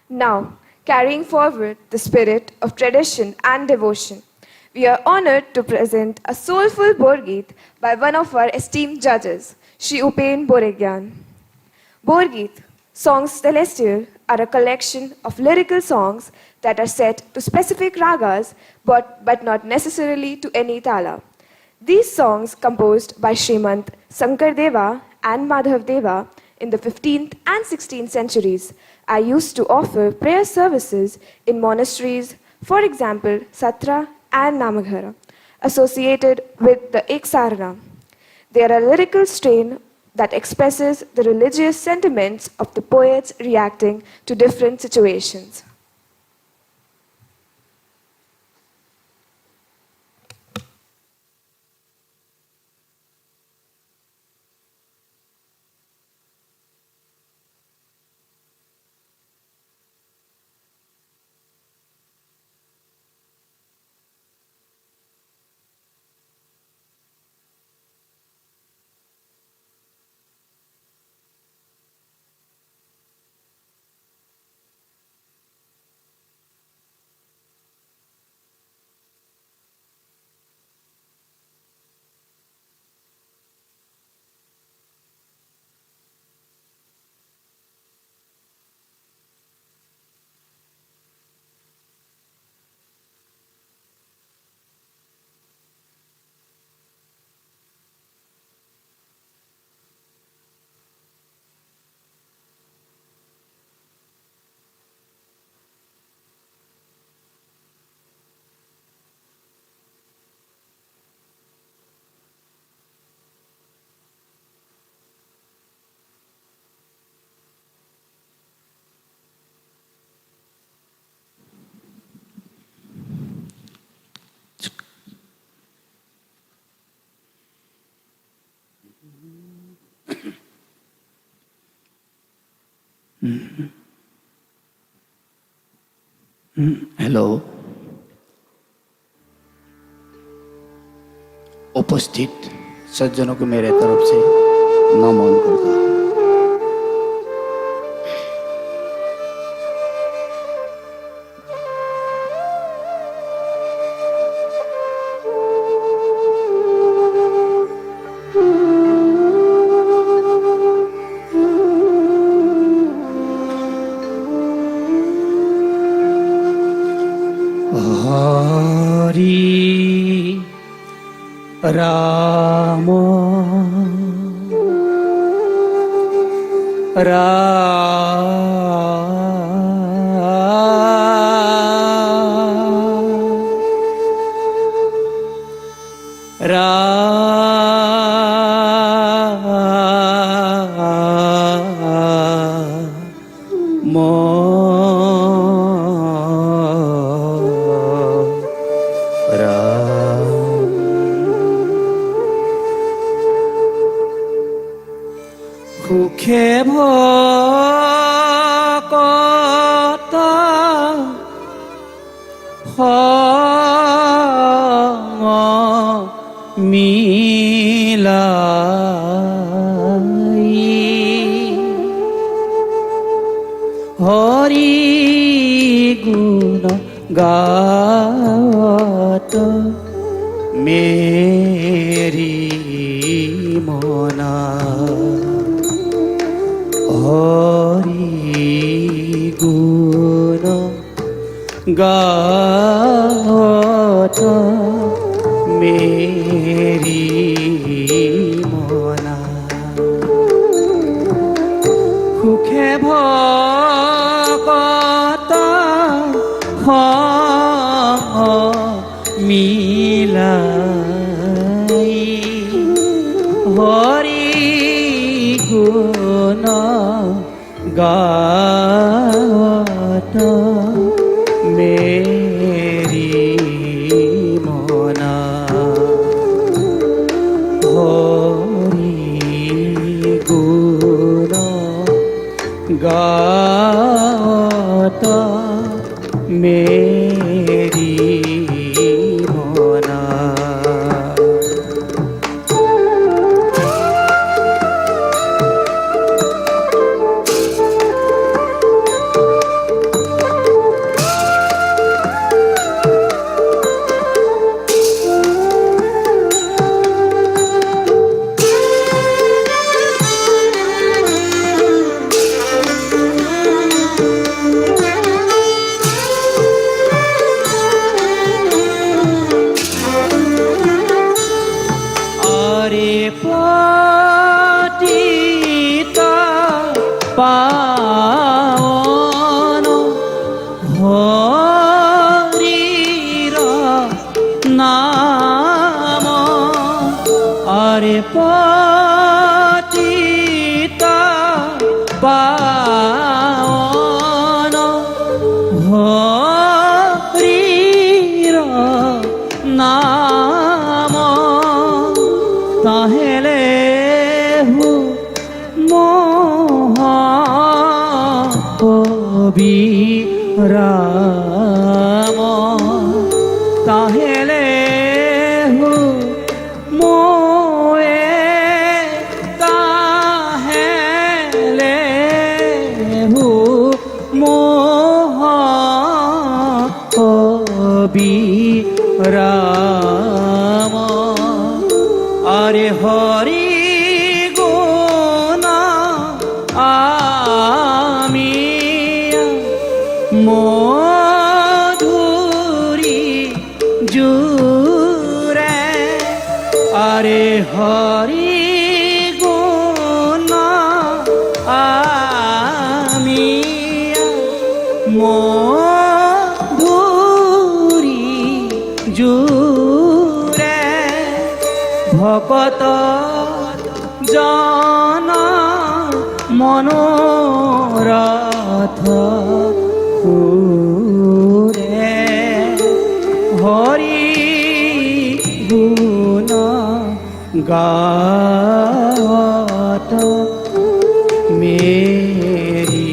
Speaker 4: Now, carrying forward the spirit of tradition and devotion, we are honored to present a soulful Borgit by one of our esteemed judges, Shri Upen Boregyan. Borgit, songs celestial, are a collection of lyrical songs that are set to specific ragas but not necessarily to any tala. These songs, composed by Shrimant Sankardeva and Madhavdeva in the 15th and 16th centuries, are used to offer prayer services in monasteries, for example, Satra and Namaghara, associated with the Eksarna. They are a lyrical strain that expresses the religious sentiments of the poets reacting to different situations.
Speaker 7: Hello, उपस्थित सज्जनों को मेरे तरफ से नमन करता हूँ। हरि राम সুখে ভকত মিলাই হরি গুণ গাত মেরি মনা হরি গুণ গাত মেরি মনা সুখে ভকত মিলাই হরি গুণ গাত মেরি মনা হরি গুণ গাত মেরি মনা। পাওন হরির নাম আরে পতিতা পাওন হরির নাম তাহেলে রাম তাহেলে মোয়ে তাহেলে মোহ রাম আরে হরি গুণ আমি মধুরী জুরে আরে হরি গুণ আমি মধুরী জুরে ভকত জন মনোরথ পুরে হরি গুণ গাত মেরি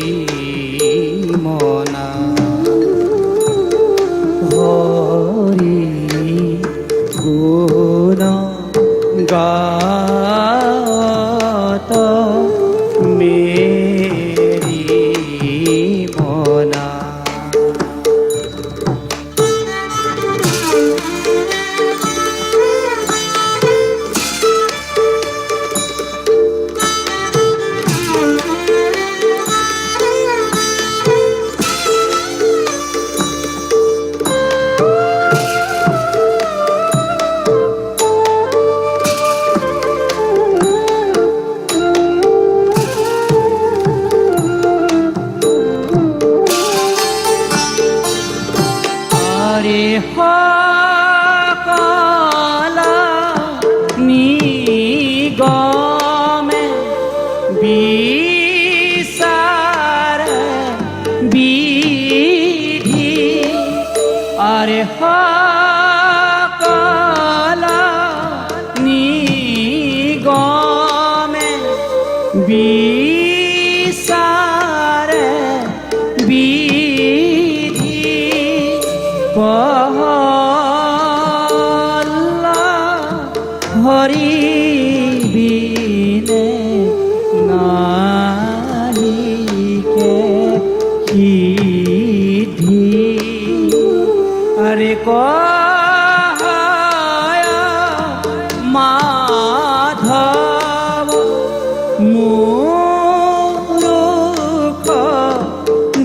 Speaker 1: সিদ্ধি আরে কহায় মাধব মূর্খ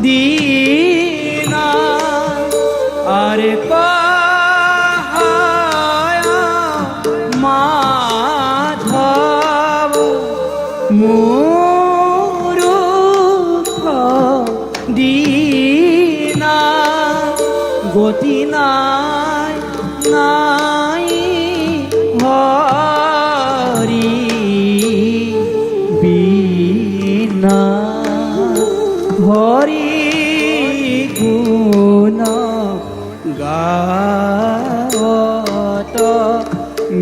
Speaker 1: দীনা আরে কহায় মাধব মূর্খ দীনা গতি নাই নাই হরি বিনা হরি গুণ গাওত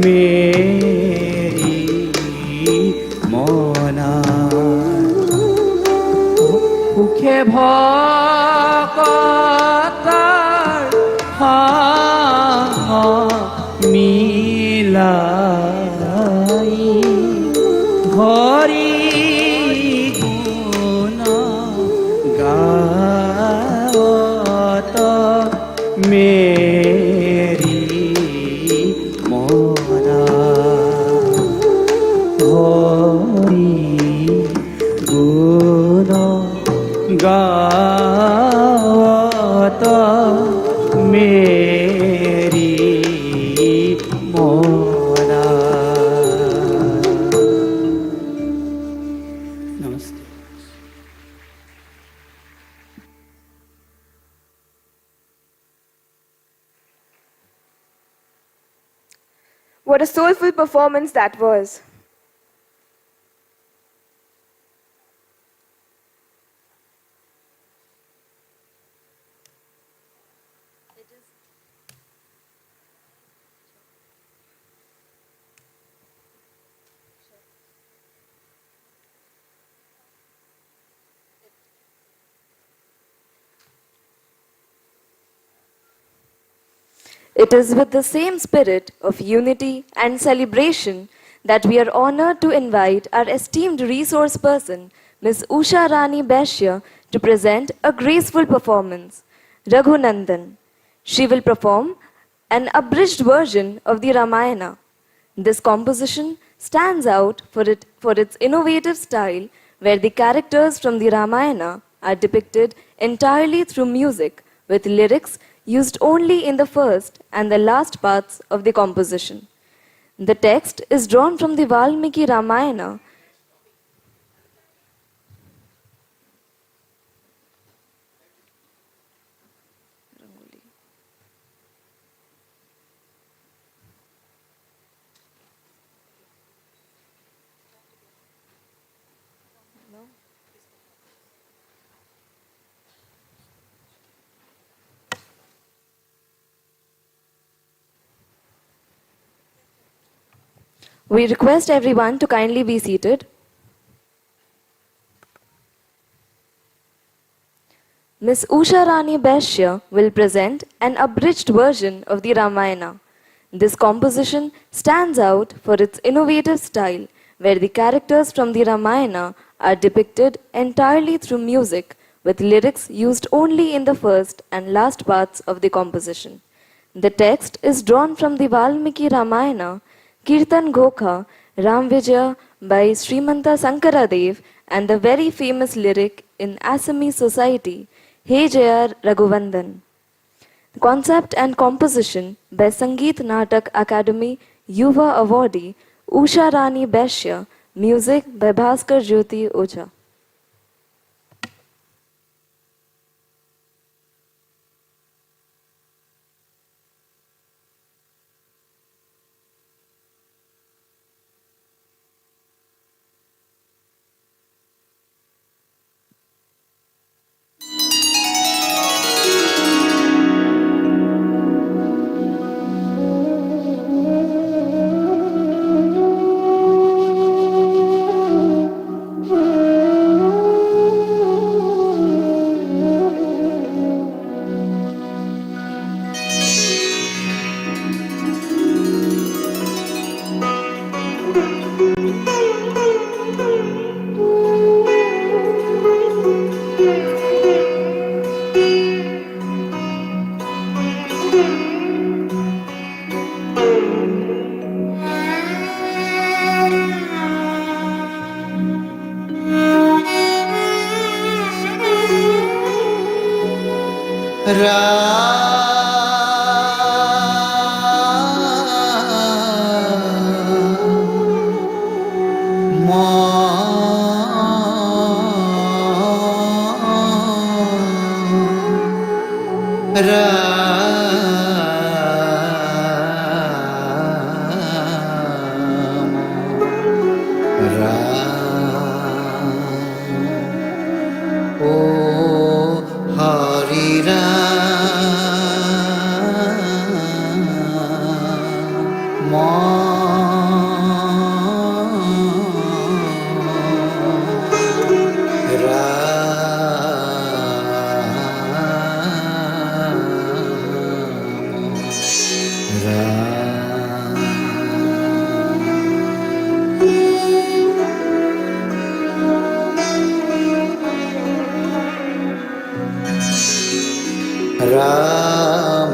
Speaker 1: মেরি মনা সুখে ভকতার মিলাই হরি গুণ গাওত মেরি মনা হরি গুণ গাওত মেরি মনা namaste
Speaker 4: What a soulful performance that was.
Speaker 3: It is with the same spirit of unity and celebration that we are honored to invite our esteemed resource person, Ms. Usha Rani Bashya, to present a graceful performance, Raghunandan. She will perform an abridged version of the Ramayana. This composition stands out for its innovative style, where the characters from the Ramayana are depicted entirely through music, with lyrics used only in the first and the last parts of the composition. The text is drawn from the Valmiki Ramayana. We request everyone to kindly be seated. Ms. Usha Rani Bashya will present an abridged version of the Ramayana. This composition stands out for its innovative style, where the characters from the Ramayana are depicted entirely through music, with lyrics used only in the first and last parts of the composition. The text is drawn from the Valmiki Ramayana, Kirtan Gokha, Ram Vijaya by Srimanta Sankaradev, and the very famous lyric in Assamese society, Hey Jaya Raghuvandan. Concept and composition by Sangeet Natak Academy Yuva Awardee Usha Rani Bashya, music by Bhaskar Jyoti Oja.
Speaker 8: O Hari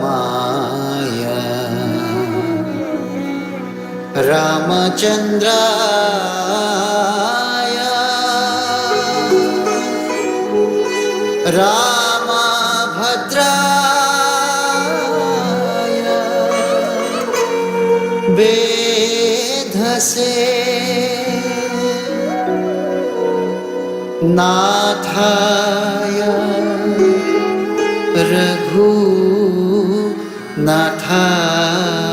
Speaker 8: Ramaya Ramachandraya Ramabhadraya Vedhase Nathaya Raghu Nathaya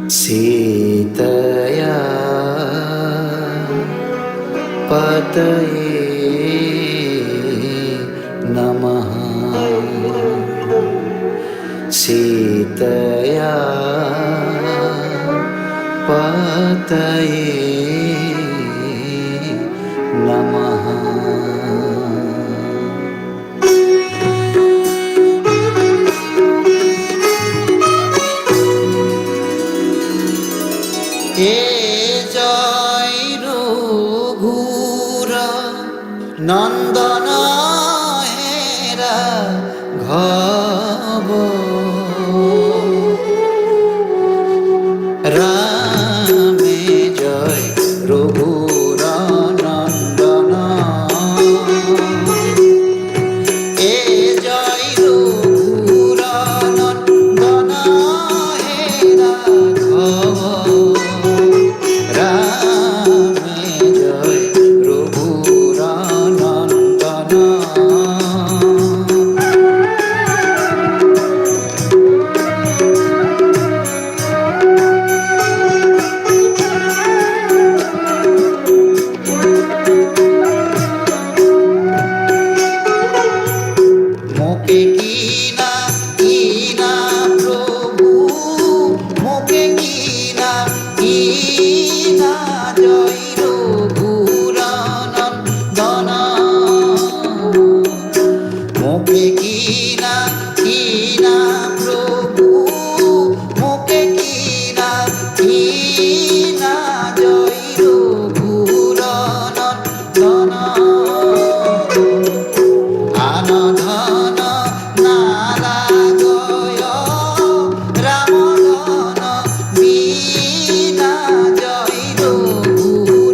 Speaker 8: Sitaya Pataye Namaha Sitaya Pataye Namaha এ জয় রঘুর নন্দন হেরা ঘব রামে জয় রঘুর নন্দন এ জয় রঘুর নন্দন হেরা ঘব রামে জয় রঘুর নন্দন মোকে কিনা প্রভু মোকে কিনা জয় রঘুর নন্দন মোকে কিনা প্রভু মোকে কিনা জয় রঘুর নন্দন আনধন নালাগয় রামধন বিনা জয় রঘুর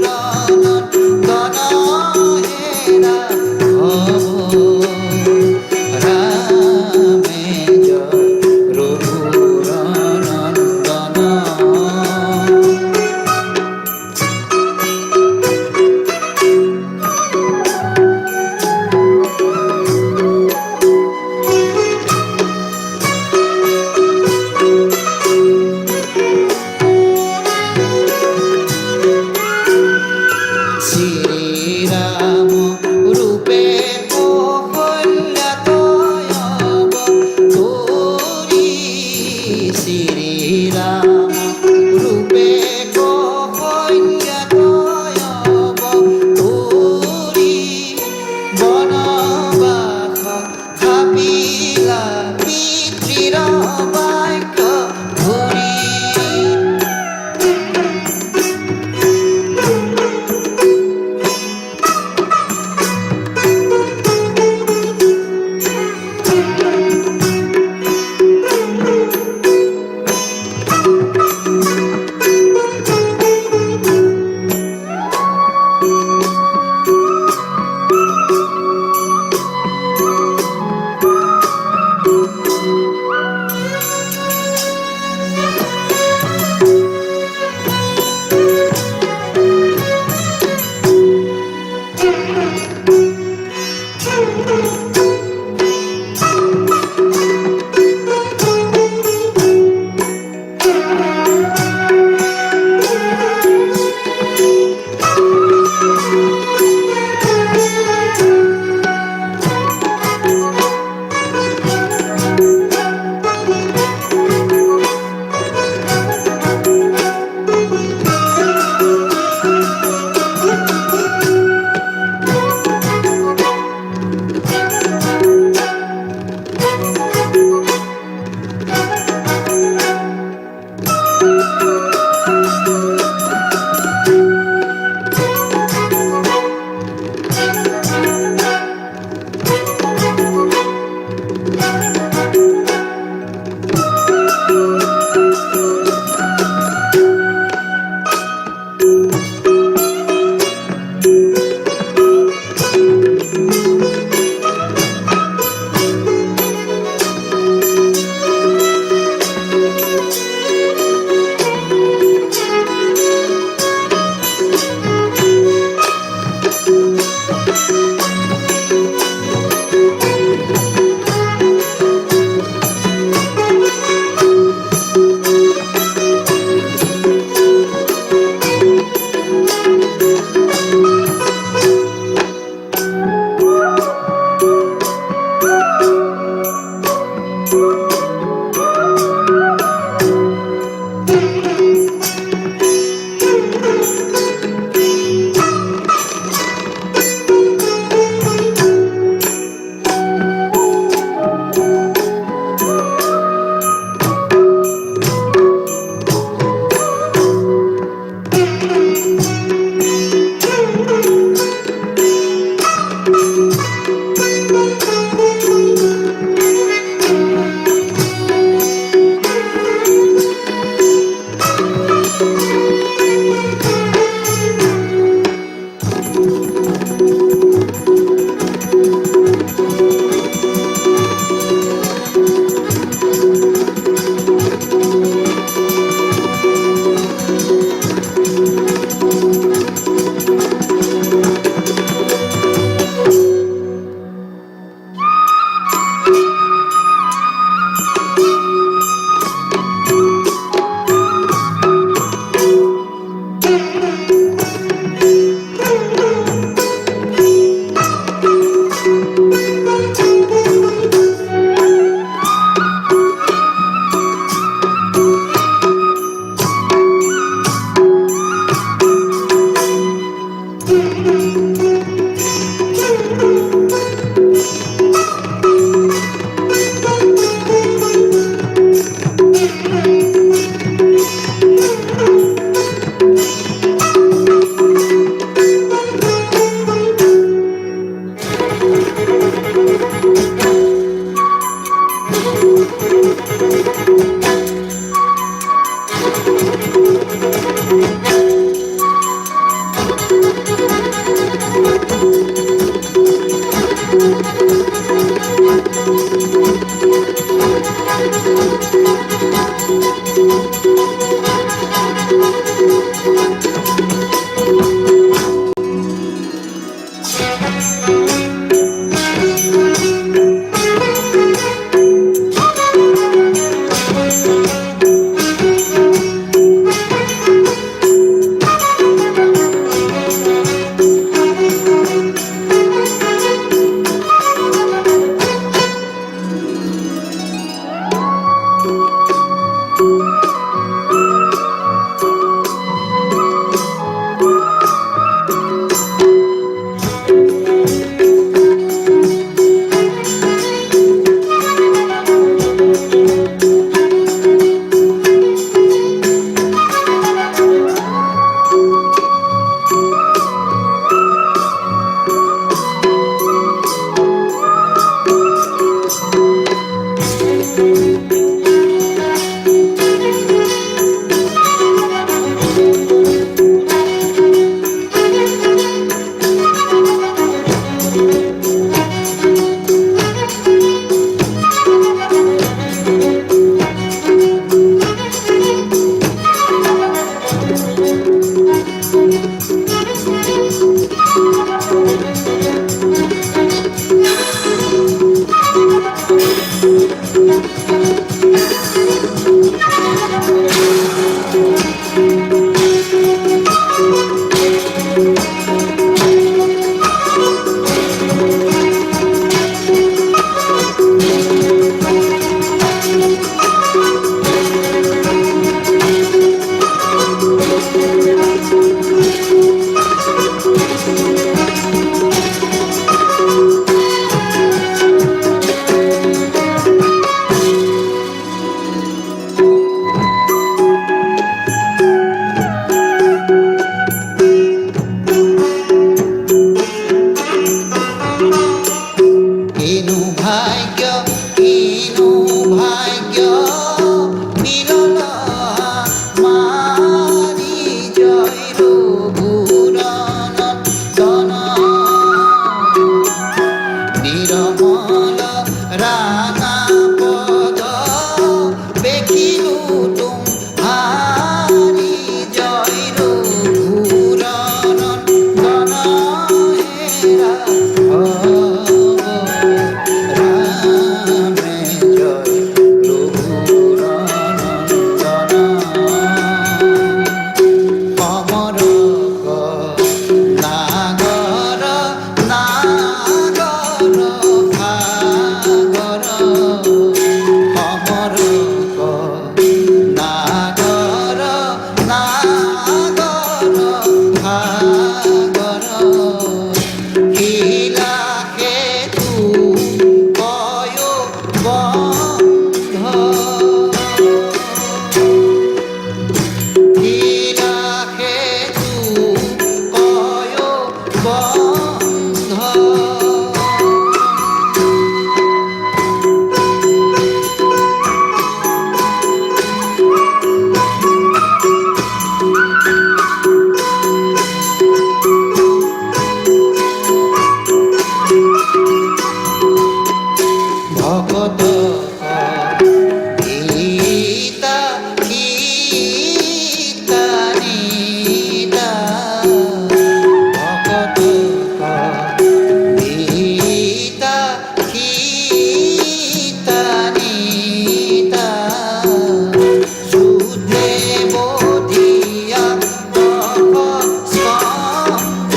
Speaker 8: সাগর কিলাকে তু কয় বন্ধ কিলাকে তু কয় বন্ধ ভগত গীতা গীতা নিতা ভগত গীতা গীতা নিতা যুদ্ধে বোধিয়া তপ স্কন্ধ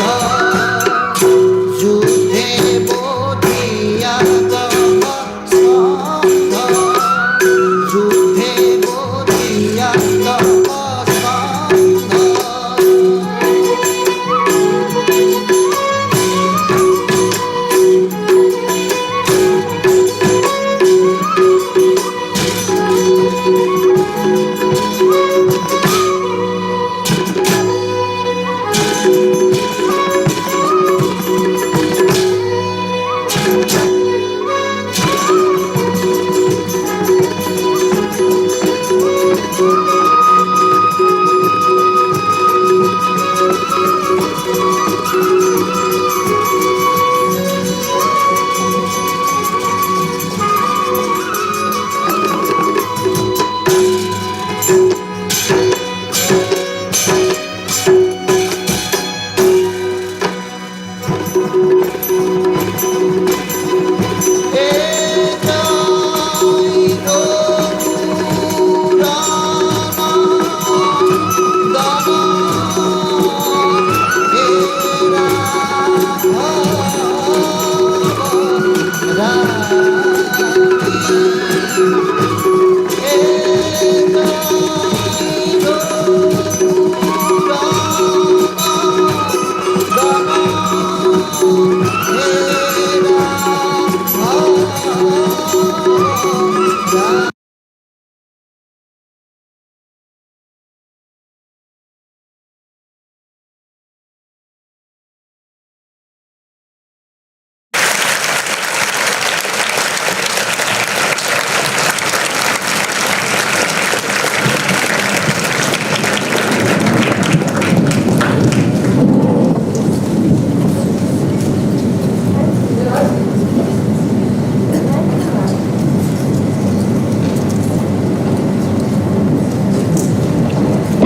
Speaker 8: যুদ্ধে বোধিয়া তপ স্কন্ধ যুদ্ধে বোধিয়া তপ স্কন্ধ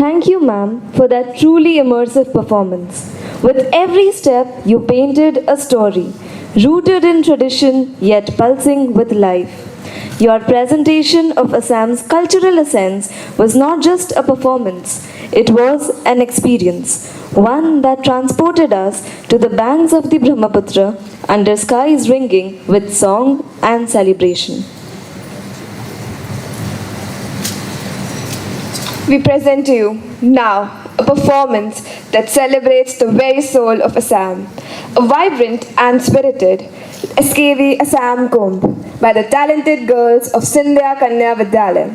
Speaker 3: Thank you, ma'am, for that truly immersive performance. With every step, you painted a story, rooted in tradition yet pulsing with life. Your presentation of Assam's cultural essence was not just a performance, it was an experience, one that transported us to the banks of the Brahmaputra under skies ringing with song and celebration.
Speaker 4: We present to you now a performance that celebrates the very soul of Assam, a vibrant and spirited SKV Assam Kumbh by the talented girls of Scindia Kanya Vidyalaya.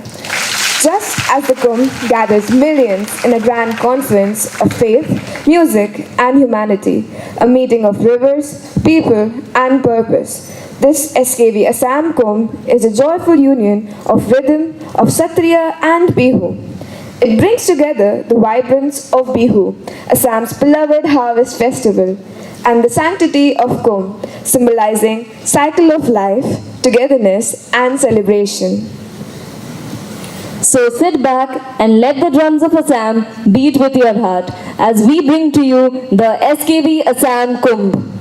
Speaker 4: Just as the Kumbh gathers millions in a grand conference of faith, music and humanity, a meeting of rivers, people and purpose, this SKV Assam Kumbh is a joyful union of rhythm, of Satriya and Bihu. It brings together the vibrance of Bihu, Assam's beloved harvest festival, and the sanctity of Kumbh, symbolizing cycle of life, togetherness and celebration.
Speaker 3: So sit back and let the drums of Assam beat with your heart as we bring to you the SKV Assam Kumbh.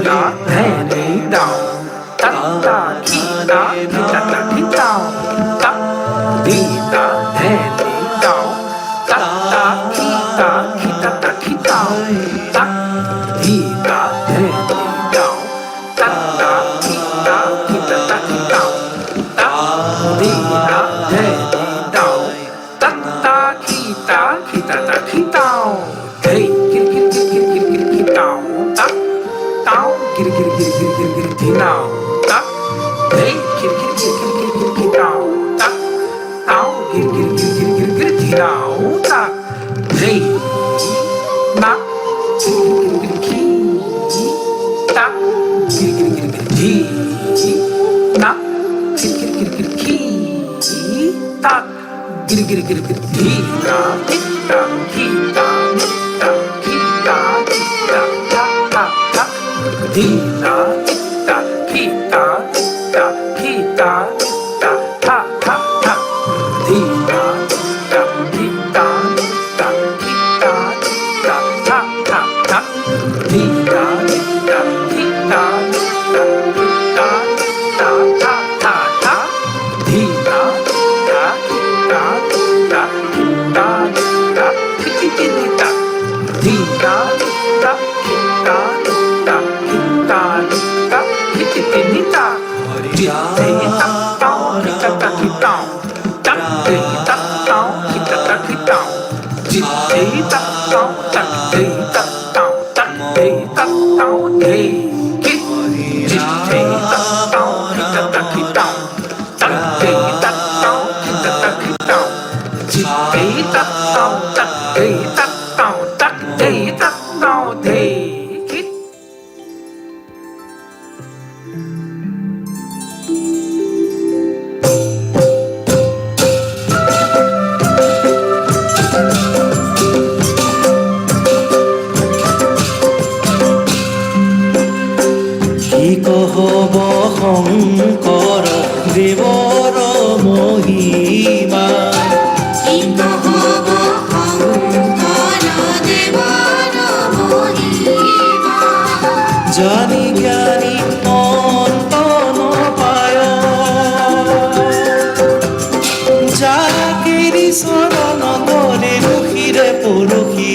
Speaker 1: da the ni down ta ta ki ta ki ta ta ki down ta di da the ni down ta ta ki ta ki ta ta ki down ta di da the ni down ta ta ki ta ki ta ta ki down ta di da the ni down ta ta ki ta ki ta ta ki down hey kir kir kir kir kir kir kir down ta down kir kir kir kir kir kir kir down ta hey kir kir kir kir kir kir kir down ta down kir kir kir kir kir kir kir down ta hey na kir kir kir kir ta kir kir kir kir kir na kir kir kir kir kir ta kir kir kir kir kir ta ta ki ta ta ki ta ki ta ta ta ta di ta ta ki ta ta ki ta ta ta ta ta di ta ta ki ta ta ki ta ta ta ta ta di ta ta ki ta ta ki ta ta ta ta ta di ta ta ki ta ta ki ta ta ki ki ki ta di ta ta ki ta ta ki ta ta ki ki ki ta di ta ta ki ta ta ki ta ta di ta ta ki ta ta ki ta di ta ta ta di ta ta ta di ta ta di ki di ta ta ki ta ta ki ta ta di ta ta ki ta ta ki ta di ta ta ta di ta ta ta di ta ta di ki
Speaker 8: কি কহব শংকৰ দেৱৰ মহিমা জানি জ্ঞানী অন্ত নপায় যাকেৰি চৰণ তলে দুখিৰে পৰখি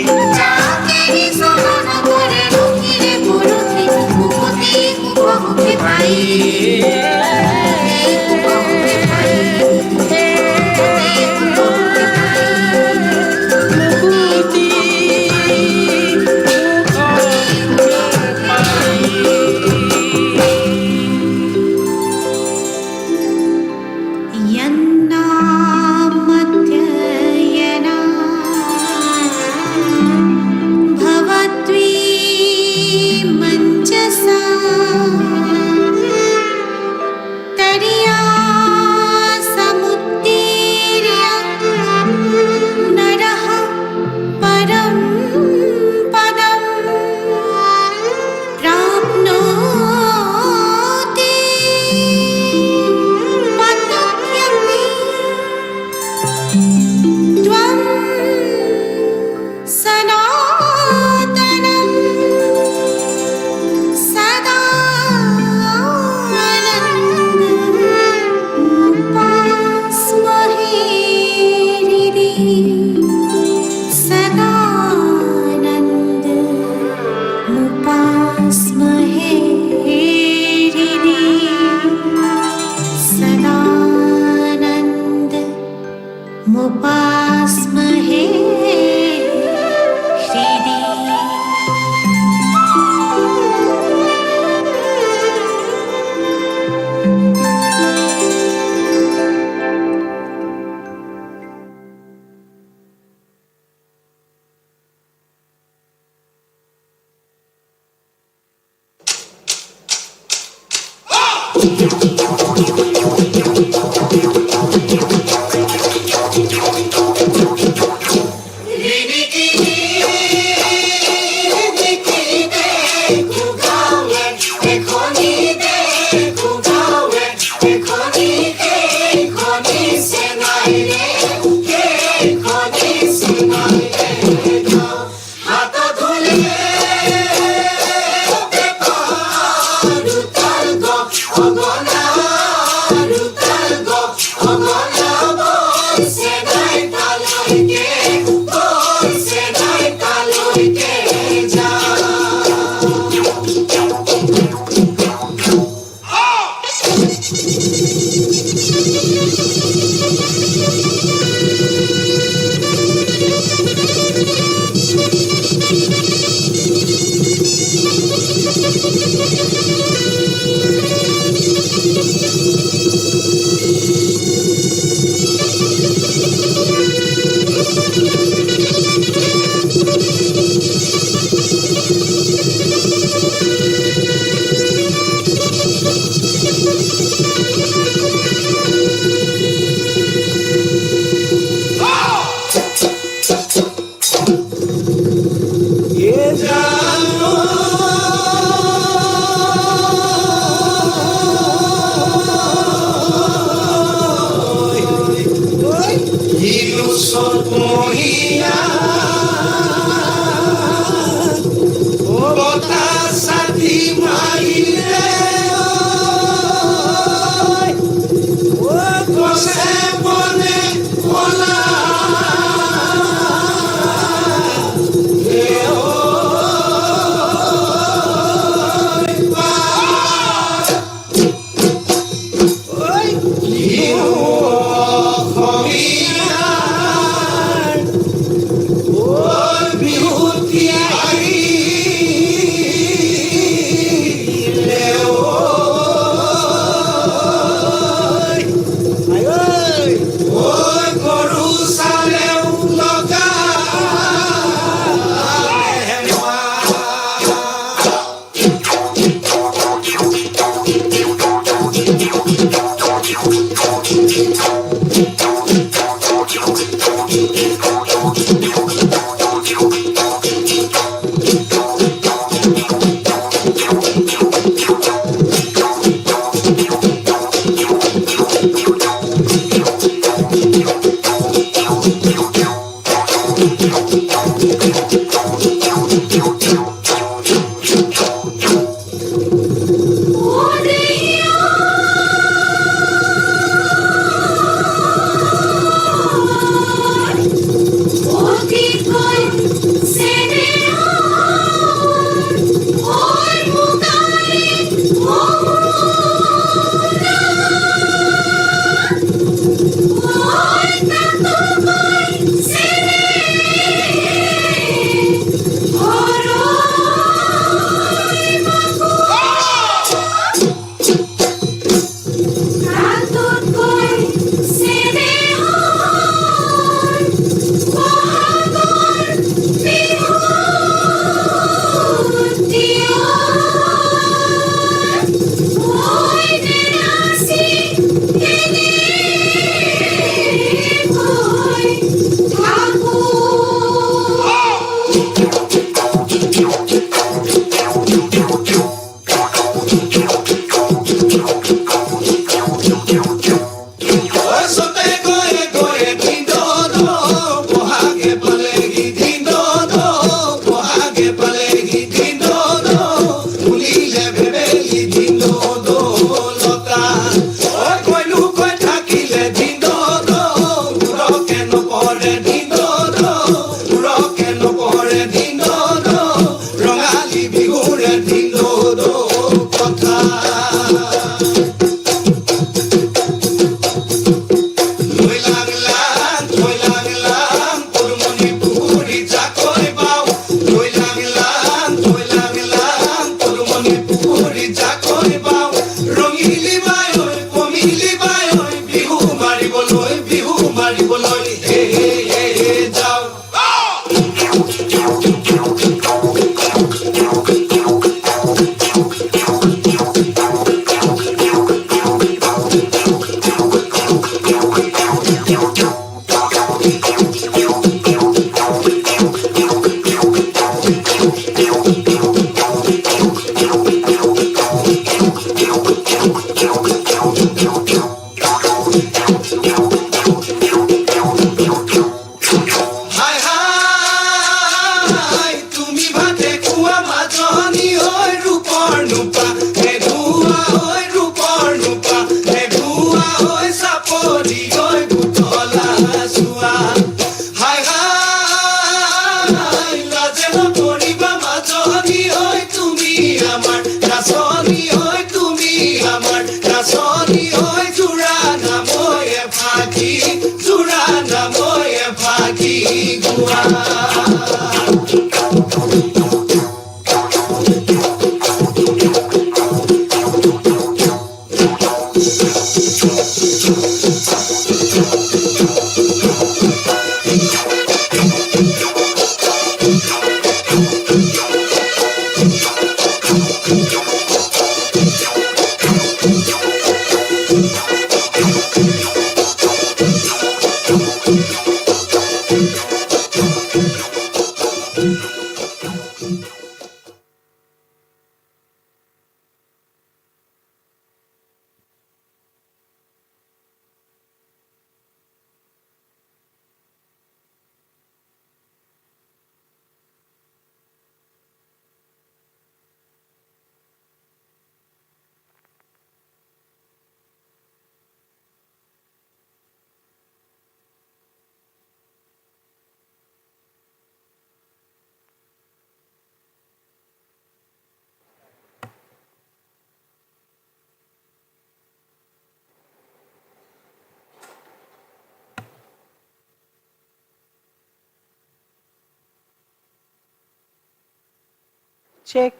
Speaker 5: Check.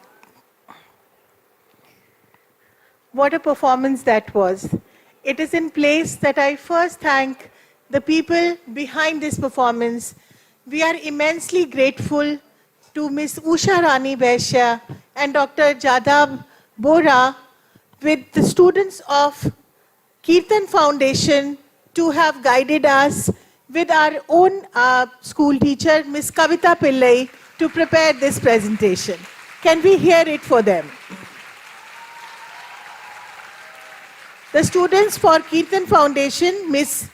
Speaker 5: What a performance that was. It is in place that I first thank the people behind this performance. We are immensely grateful to Ms. Usha Rani Vaishya and Dr. Jadab Bora with the students of Kirtan Foundation to have guided us with our own school teacher, Ms. Kavita Pillai, to prepare this presentation. Can we hear it for them? The students for Kirtan Foundation, Ms.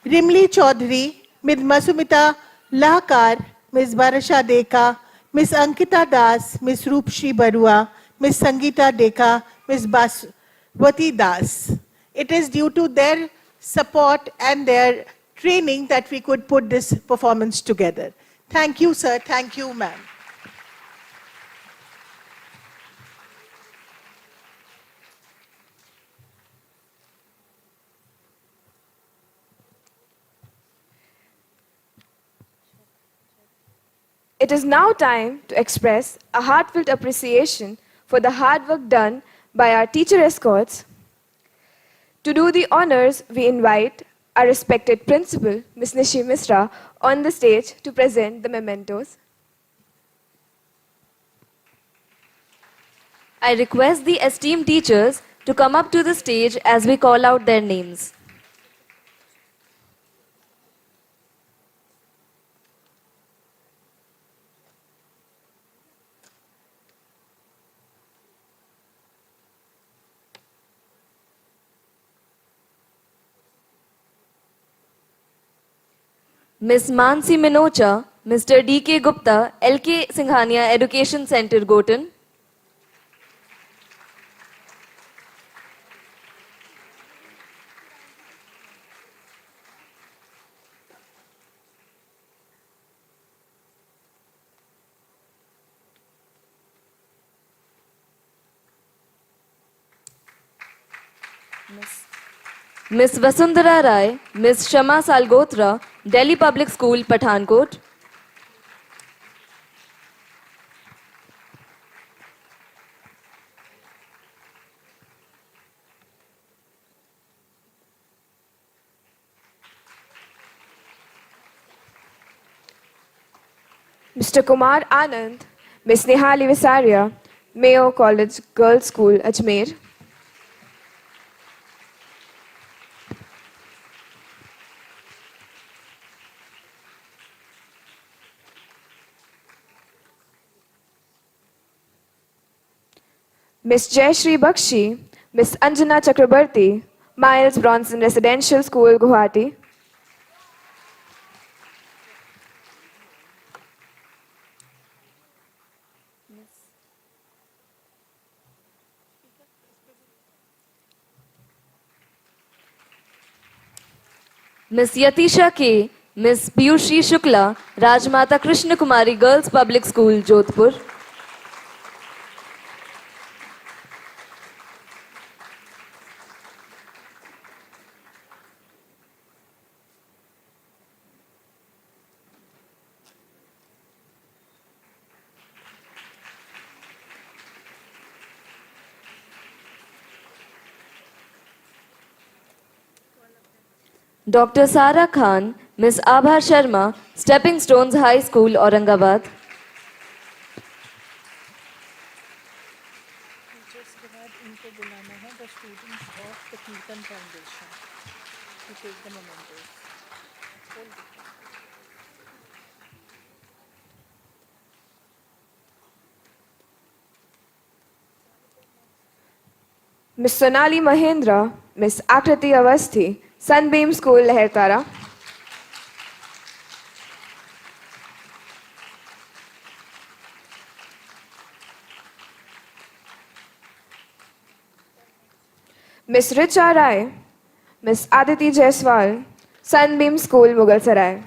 Speaker 5: Rimli Chaudhary, Ms. Masumita Lahkar, Ms. Barasha Deka, Ms. Ankita Das, Ms. Roopshri Barua, Ms. Sangeeta Deka, Ms. Baswati Das. It is due to their support and their training that we could put this performance together. Thank you, sir. Thank you, ma'am.
Speaker 4: It is now time to express a heartfelt appreciation for the hard work done by our teacher escorts. To do the honors, we invite our respected principal, Ms. Nishi Misra, on the stage to present the mementos.
Speaker 3: I request the esteemed teachers to come up to the stage as we call out their names. Ms. Mansi Minocha, Mr. D.K. Gupta, L.K. Singhania Education Center, Gotan. Ms. Vasundhara Rai, Ms. Shama Salgotra, Delhi Public School, Pathankot.
Speaker 4: Mr. Kumar Anand, Ms. Nihali Visaria, Mayo College Girls School, Ajmer. Ms. Jayashri Bakshi, Ms. Anjana Chakrabarti, Miles Bronson Residential School, Guwahati.
Speaker 3: Ms. Yatisha K, Ms. Piyushi Shukla, Rajmata Krishna Kumari Girls Public School, Jodhpur. Dr. Sara Khan, Ms. Abha Sharma, Stepping Stones High School, Aurangabad.
Speaker 4: Ms. Sonali Mahendra, Ms. Akriti Avasthi, Sunbeam School, Lehertara. Ms. Richa Rai, Ms. Aditi Jaiswal, Sunbeam School, Mughal Sarai.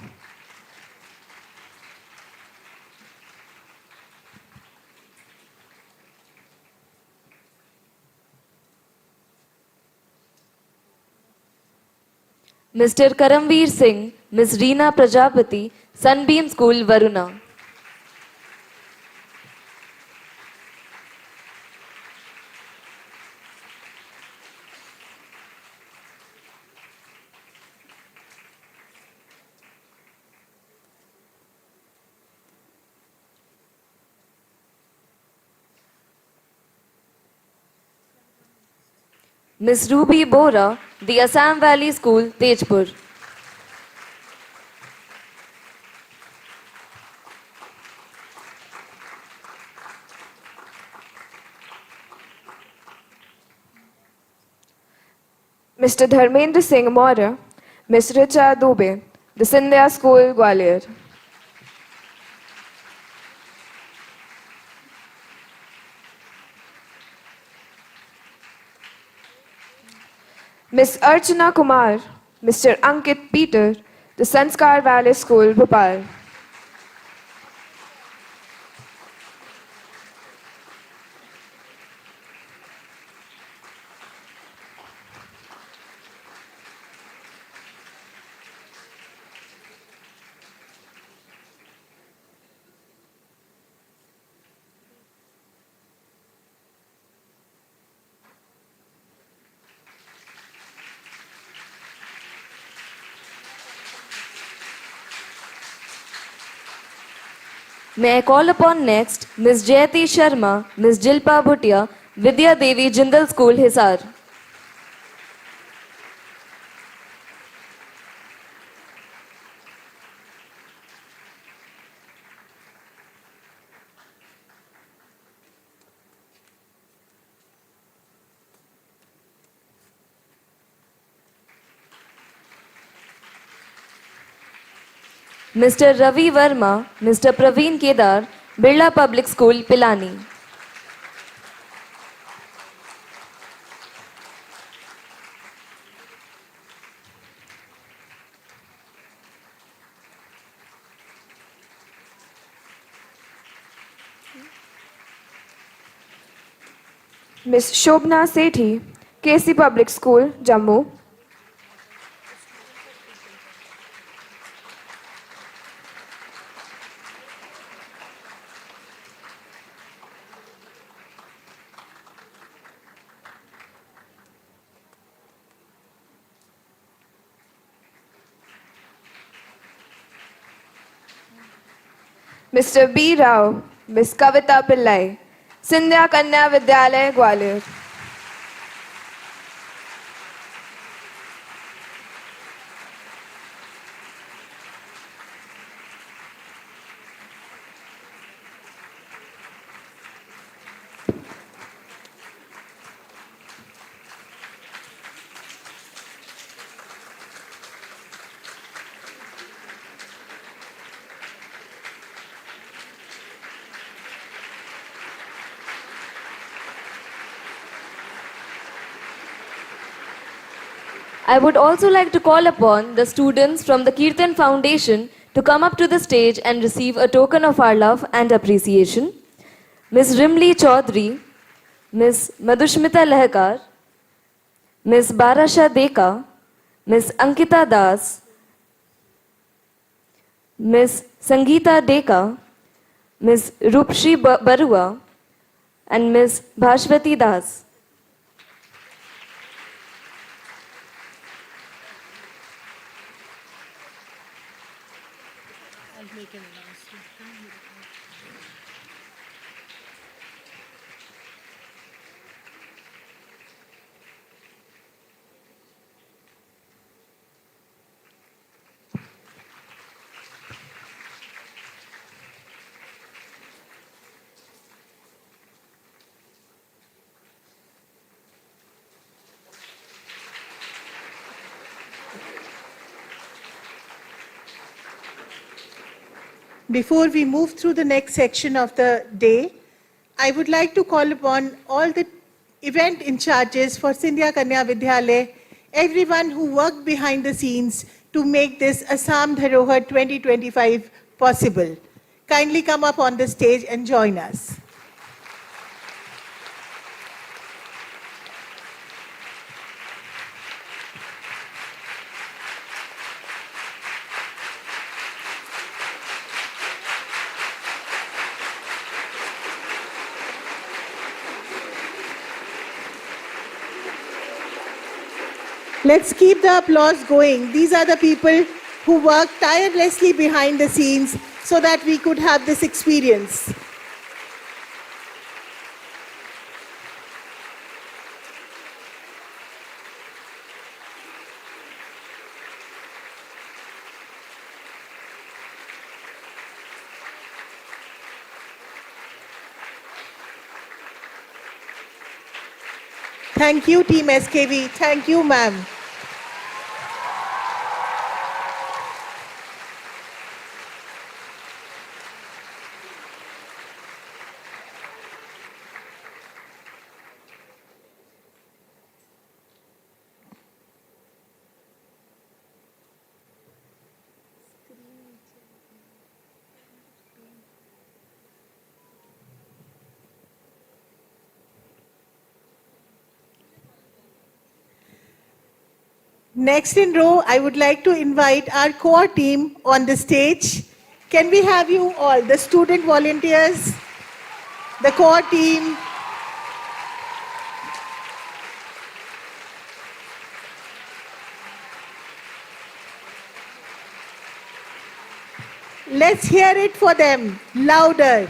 Speaker 3: Mr. Karamveer Singh, Ms. Reena Prajapati, Sunbeam School, Varuna. Miss Ruby Bora, the Assam Valley School, Tejpur.
Speaker 4: Mr. Dharmendra Singh Maurya, Miss Richa Dubey, the Scindia School, Gwalior. Miss Archana Kumar, Mr. Ankit Peter, the Sanskar Valley School, Bhopal.
Speaker 3: May I call upon next Miss Jayati Sharma, Miss Jilpa Bhutia, Vidya Devi Jindal School, Hisar. Mr. Ravi Verma, Mr. Praveen Kedar, Birla Public School, Pilani.
Speaker 4: Miss Shobna Sethi, KC Public School, Jammu. Mr. B. Rao, Miss Kavita Pillai, Scindia Kanya Vidyalaya, Gwalior.
Speaker 3: I would also like to call upon the students from the Kirtan Foundation to come up to the stage and receive a token of our love and appreciation. Ms. Rimli Chaudhary, Ms. Madhushmita Lahakar, Ms. Barasha Deka, Ms. Ankita Das, Ms. Sangeeta Deka, Ms. Rupshri Barua, and Ms. Bhashwati Das.
Speaker 5: Before we move through the next section of the day, I would like to call upon all the event in charges for Scindia Kanya Vidyalaya, everyone who worked behind the scenes to make this Assam Dharohar 2025 possible. Kindly come up on the stage and join us. Let's keep the applause going. These are the people who worked tirelessly behind the scenes so that we could have this experience. Thank you, Team SKV. Thank you, ma'am. Next in row, I would like to invite our core team on the stage. Can we have you all, the student volunteers, the core team? Let's hear it for them, louder.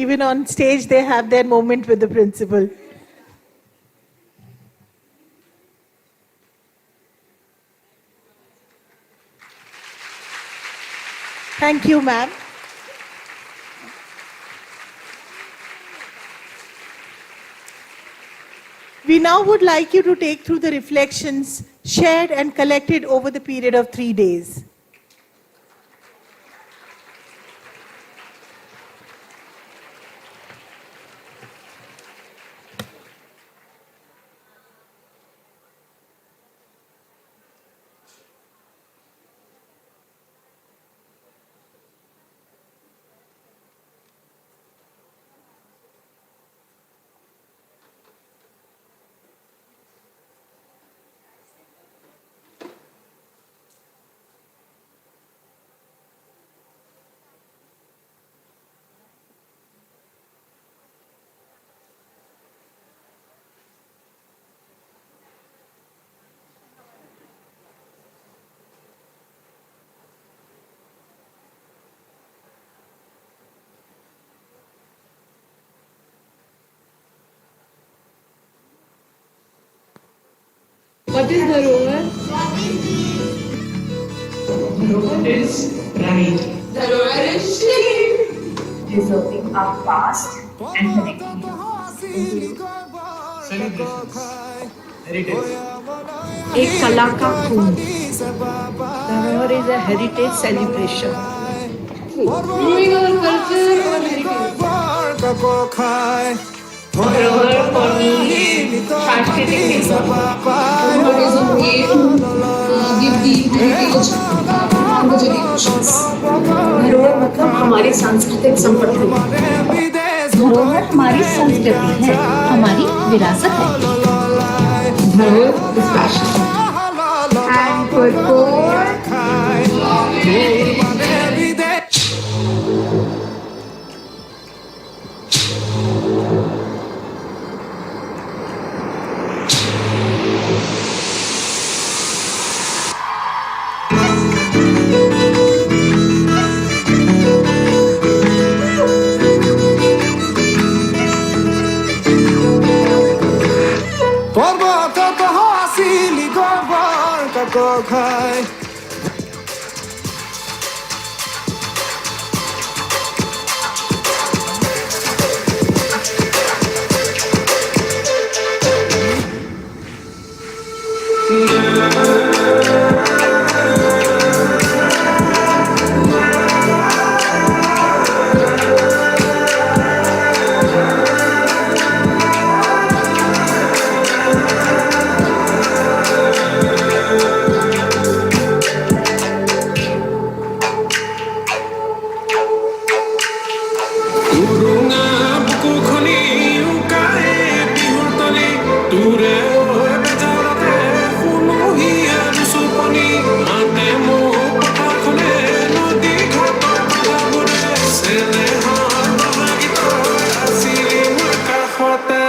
Speaker 5: Even on stage, they have their moment with the principal. Thank you, ma'am. We now would like you to take through the reflections shared and collected over the period of 3 days.
Speaker 9: What is Dharohar?
Speaker 10: Dharohar is pride.
Speaker 9: Dharohar is shame.
Speaker 10: Preserving our past and connecting it.
Speaker 8: Celebrations. Heritage.
Speaker 9: एक कला का खून.
Speaker 1: Dharohar is a heritage celebration.
Speaker 9: Growing our culture or heritage.
Speaker 8: Dharohar for me is सांस्कृतिक
Speaker 9: Dharohar is a way to give the heritage on the generations.
Speaker 10: धरोहर मतलब हमारी सांस्कृतिक संपत्ति. धरोहर हमारी संस्कृति है, हमारी विरासत है.
Speaker 9: Dharohar is passion. And purpose.
Speaker 1: দূরে ওই বেচারাতে কোনো হিয়ার সুপনি মাতে মোহ কথা খুলে নদী ঘাট ঘুরে ছেলে হাত ভাগিত আসিলি মোৰ কাষতে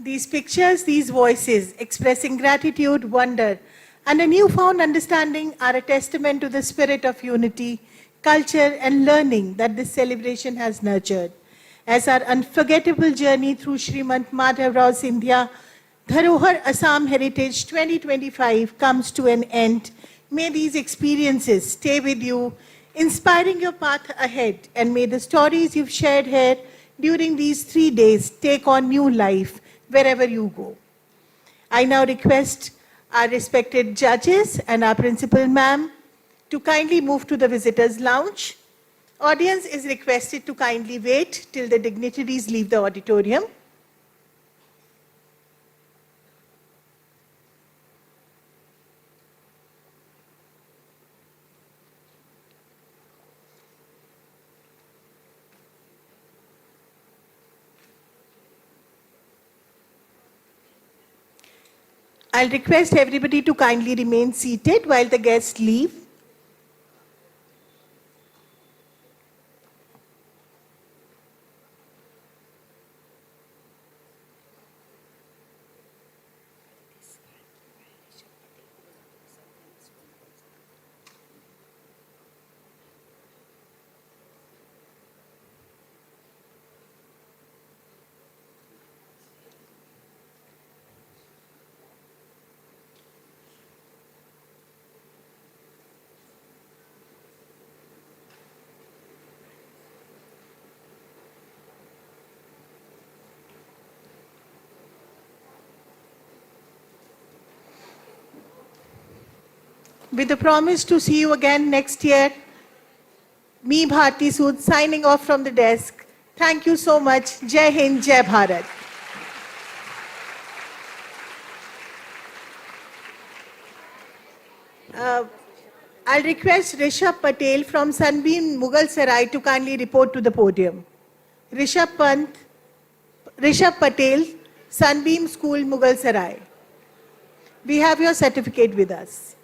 Speaker 5: These pictures, these voices expressing gratitude, wonder, and a newfound understanding are a testament to the spirit of unity, culture, and learning that this celebration has nurtured. As our unforgettable journey through Shrimant Madhavrao Scindia Dharohar Assam Heritage 2025 comes to an end, may these experiences stay with you, inspiring your path ahead, and may the stories you've shared here during these 3 days take on new life wherever you go. I now request our respected judges and our principal ma'am to kindly move to the visitors' lounge. Audience is requested to kindly wait till the dignitaries leave the auditorium. I'll request everybody to kindly remain seated while the guests leave. With the promise to see you again next year, me Bharti Sood signing off from the desk. Thank you so much. Jai Hind, Jai Bharat. I'll request Rishabh Patel from Sunbeam Mughal Sarai to kindly report to the podium. Rishabh Patel, Sunbeam School, Mughal Sarai. We have your certificate with us.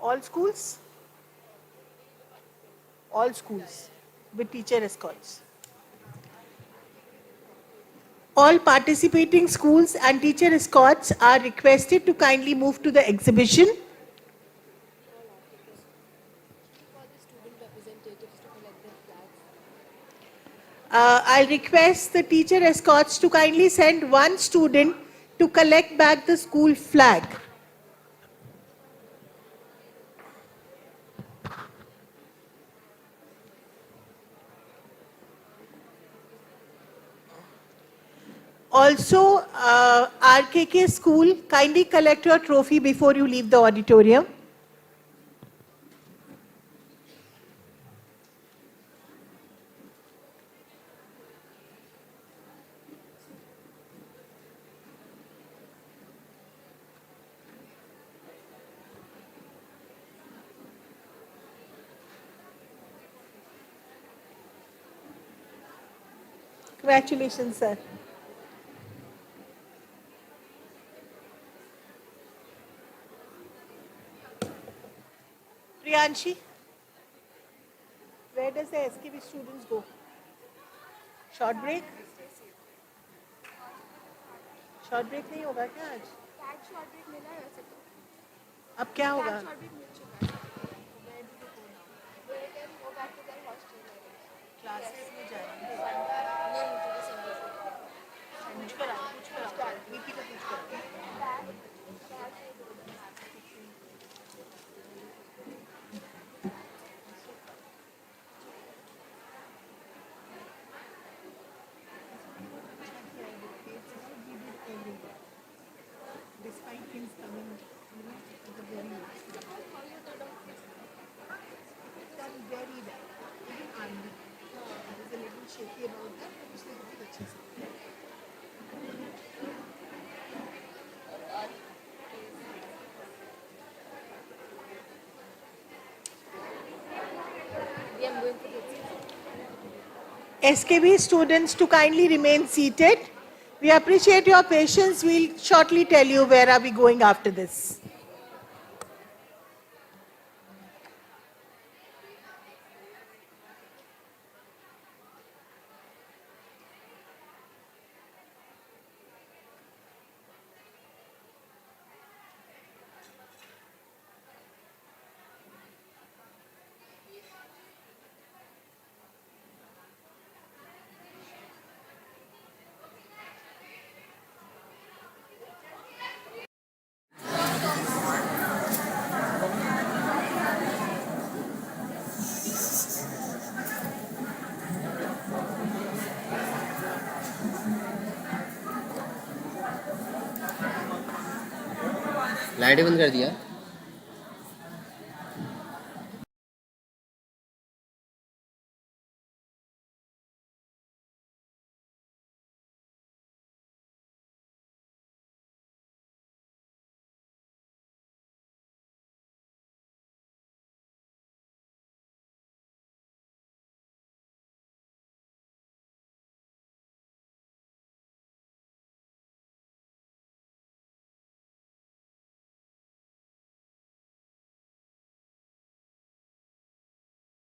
Speaker 5: All schools? All schools with teacher escorts. All participating schools and teacher escorts are requested to kindly move to the exhibition. I'll request the teacher escorts to kindly send one student to collect back the school flag. Also, RKK school, kindly collect your trophy before you leave the auditorium. Congratulations, sir. Priyanshi, where does the SKB students go? Short break? Short break नहीं होगा क्या आज? Short break मिला है वैसे तो. अब क्या होगा? Short break मिल चुका है. They can go back to their hostel. Classes में जाएंगे. नहीं मुझे दिसंबर से. कुछ करा. वीपी को कुछ करा. Despite things coming, at the very last. It's done very well. Even army. I was a little shaky about that, but उसने बहुत अच्छे से किया. SKB students to kindly remain seated. We appreciate your patience. We'll shortly tell you where are we going after this.
Speaker 11: लाइटें बंद कर दिया.